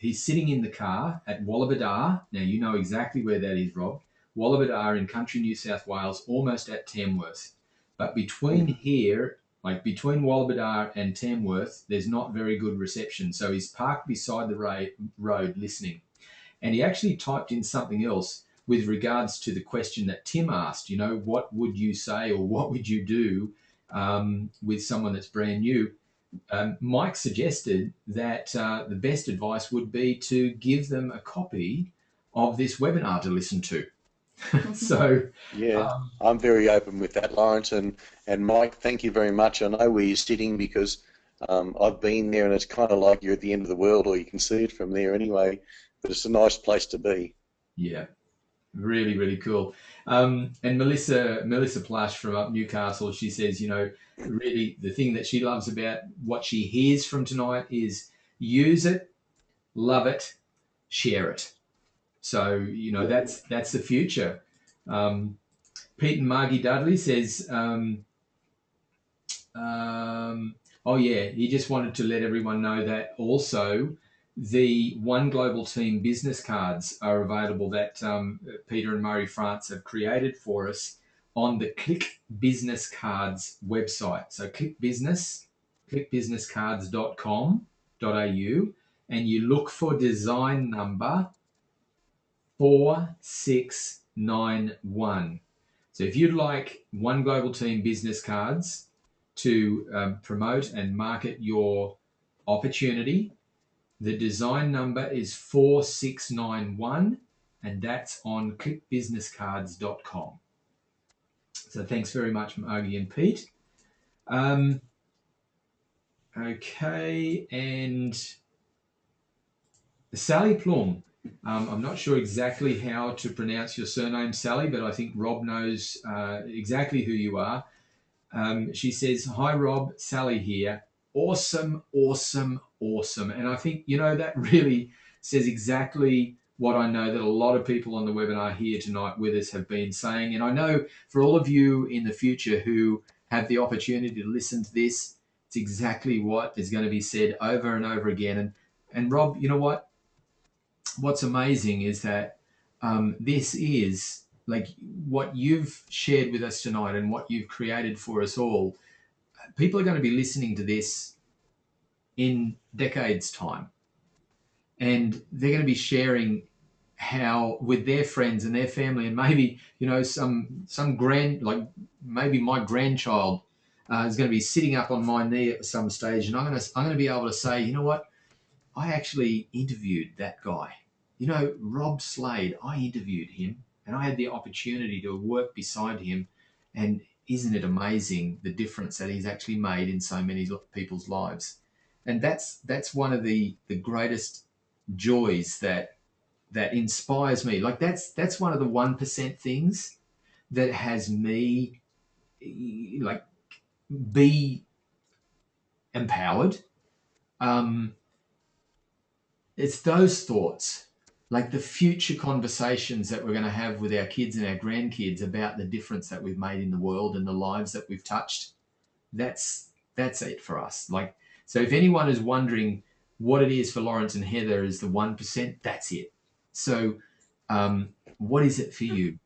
He's sitting in the car at Wallabadar. Now, you know exactly where that is, Rob. Wallabadar in country New South Wales, almost at Tamworth. But between here, like between Wallabadar and Tamworth, there's not very good reception. So he's parked beside the road listening. And he actually typed in something else with regards to the question that Tim asked, what would you say or what would you do with someone that's brand new? Mike suggested that the best advice would be to give them a copy of this webinar to listen to. So, Yeah, I'm very open with that, Lawrence, and Mike, thank you very much. I know where you're sitting, because I've been there, and it's kind of like you're at the end of the world, or you can see it from there anyway. But it's a nice place to be. yeah, really cool. And Melissa Plash from up Newcastle, she says, really the thing that she loves about what she hears from tonight is use it, love it, share it. So that's the future. Pete and Margie Dudley says, oh yeah, he just wanted to let everyone know that also the One Global Team business cards are available that Peter and Murray France have created for us on the Click Business Cards website. So clickbusinesscards.com.au, and you look for design number 4691. So if you'd like One Global Team business cards to promote and market your opportunity, the design number is 4691, and that's on clickbusinesscards.com. So thanks very much, Margie and Pete. Okay, and Sally Plum. I'm not sure exactly how to pronounce your surname, Sally, but I think Rob knows exactly who you are. She says, hi, Rob, Sally here. Awesome. And I think, that really says exactly what I know that a lot of people on the webinar here tonight with us have been saying. And I know for all of you in the future who have the opportunity to listen to this, It's exactly what is going to be said over and over again. And Rob, you know what? What's amazing is that this is like what you've shared with us tonight and what you've created for us all. People are going to be listening to this in decades' time, and they're going to be sharing how with their friends and their family, and maybe some grand, like maybe my grandchild is going to be sitting up on my knee at some stage, and I'm going to be able to say, you know what, I actually interviewed that guy. You know, Rob Slade, I interviewed him and I had the opportunity to work beside him. And isn't it amazing the difference that he's actually made in so many people's lives? And that's one of the greatest joys that inspires me. Like that's one of the 1% things that has me like be empowered. Um, It's those thoughts, like the future conversations that we're going to have with our kids and our grandkids about the difference that we've made in the world and the lives that we've touched. That's it for us. Like, so if anyone is wondering what it is for Lawrence and Heather is the 1%, that's it. So, what is it for you?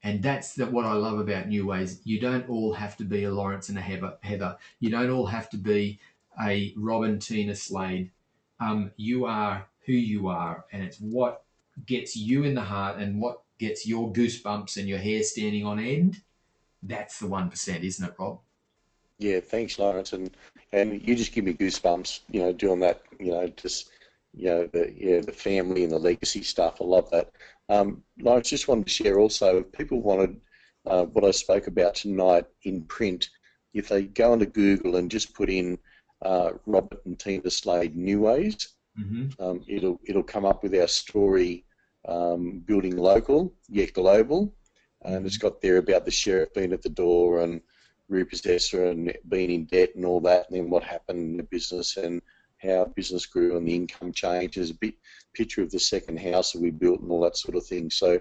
And that's what I love about Neways. You don't all have to be a Lawrence and a Heather. You don't all have to be a Robin, Tina Slade. You are who you are, and it's what gets you in the heart and what gets your goosebumps and your hair standing on end. That's the 1%, isn't it, Rob? Yeah, thanks, Lawrence, and you just give me goosebumps, doing that, just the family and the legacy stuff. I love that. Lawrence, just wanted to share also, if people wanted what I spoke about tonight in print, if they go onto Google and just put in Robert and Tina Slade Neways, it'll come up with our story, building local yet global, and it's got there about the sheriff being at the door and repossessor and being in debt and all that, and then what happened in the business and how business grew and the income changed. There's a bit picture of the second house that we built and all that sort of thing. So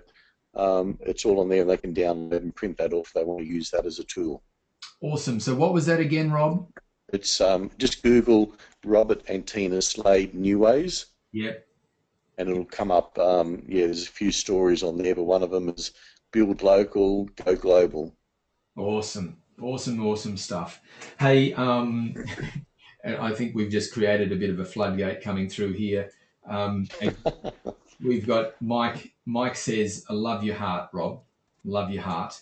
it's all on there, and they can download and print that off if they want to use that as a tool. Awesome. So what was that again, Rob? It's just Google Robert and Tina Slade Neways. Yep. And it'll come up. There's a few stories on there, but one of them is build local, go global. Awesome. Awesome stuff. Hey, I think we've just created a bit of a floodgate coming through here. We've got Mike. Mike says, I love your heart, Rob. Love your heart.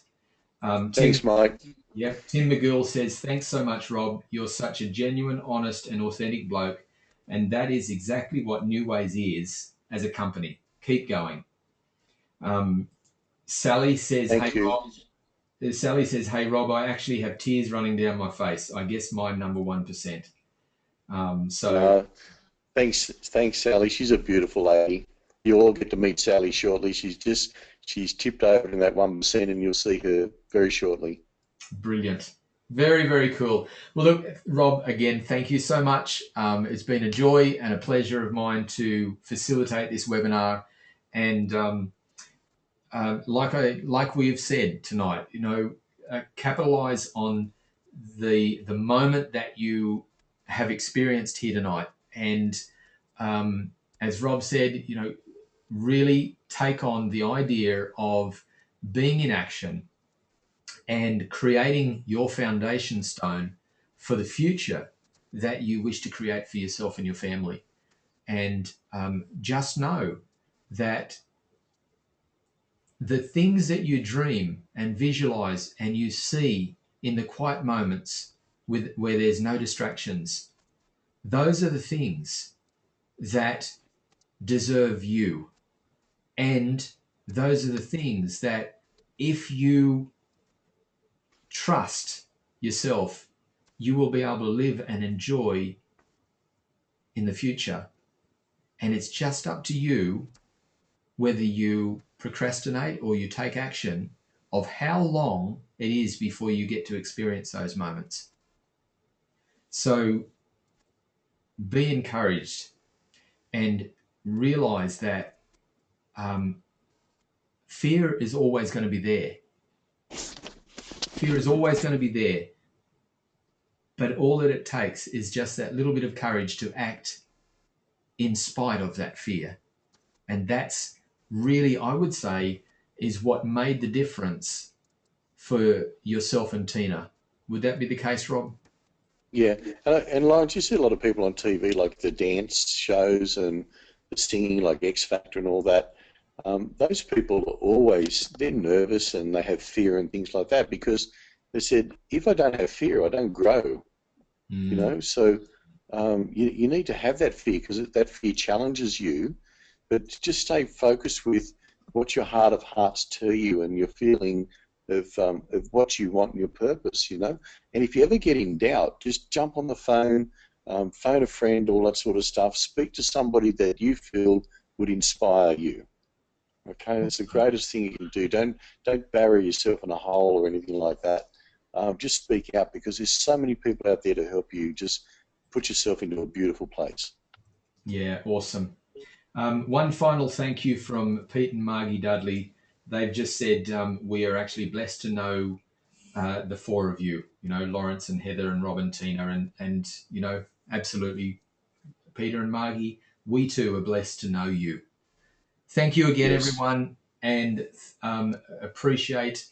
Thanks, Mike. Yep. Tim McGill says, thanks so much, Rob. You're such a genuine, honest, and authentic bloke. And that is exactly what Neways is as a company. Keep going. Sally says, Thank hey, you. Rob. Sally says, hey, Rob, I actually have tears running down my face. I guess my number 1%. Thanks, Sally. She's a beautiful lady. You'll all get to meet Sally shortly. She's tipped over in that 1%, and you'll see her very shortly. Brilliant. Very, very cool. Well, look, Rob, again, thank you so much. It's been a joy and a pleasure of mine to facilitate this webinar. And like we have said tonight, capitalize on the moment that you have experienced here tonight. And as Rob said, really take on the idea of being in action and creating your foundation stone for the future that you wish to create for yourself and your family. And just know that the things that you dream and visualize and you see in the quiet moments where there's no distractions, those are the things that deserve you. And those are the things that if you trust yourself, you will be able to live and enjoy in the future. And it's just up to you whether you procrastinate or you take action of how long it is before you get to experience those moments. So be encouraged and realize that fear is always going to be there. Fear is always going to be there. But all that it takes is just that little bit of courage to act in spite of that fear. And that's really, I would say, is what made the difference for yourself and Tina. Would that be the case, Rob? Yeah, and Lawrence, you see a lot of people on TV, like the dance shows and the singing, like X Factor and all that. Those people are always, they're nervous and they have fear and things like that because they said, if I don't have fear, I don't grow. You Mm. know, so you need to have that fear because that fear challenges you, but just stay focused with what your heart of hearts tell you and your feeling of what you want and your purpose, you know. And if you ever get in doubt, just jump on the phone, phone a friend, all that sort of stuff. Speak to somebody that you feel would inspire you. Okay, that's the greatest thing you can do. Don't bury yourself in a hole or anything like that. Just speak out because there's so many people out there to help you. Just put yourself into a beautiful place. Yeah, awesome. One final thank you from Pete and Margie Dudley. They've just said we are actually blessed to know the four of you. You know, Lawrence and Heather and Rob and Tina, and you know, absolutely, Peter and Margie. We too are blessed to know you. Thank you again, Yes. everyone, and appreciate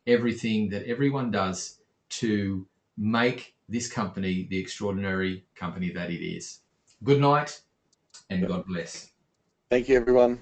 everything that everyone does to make this company the extraordinary company that it is. Good night and Yep. God bless. Thank you, everyone.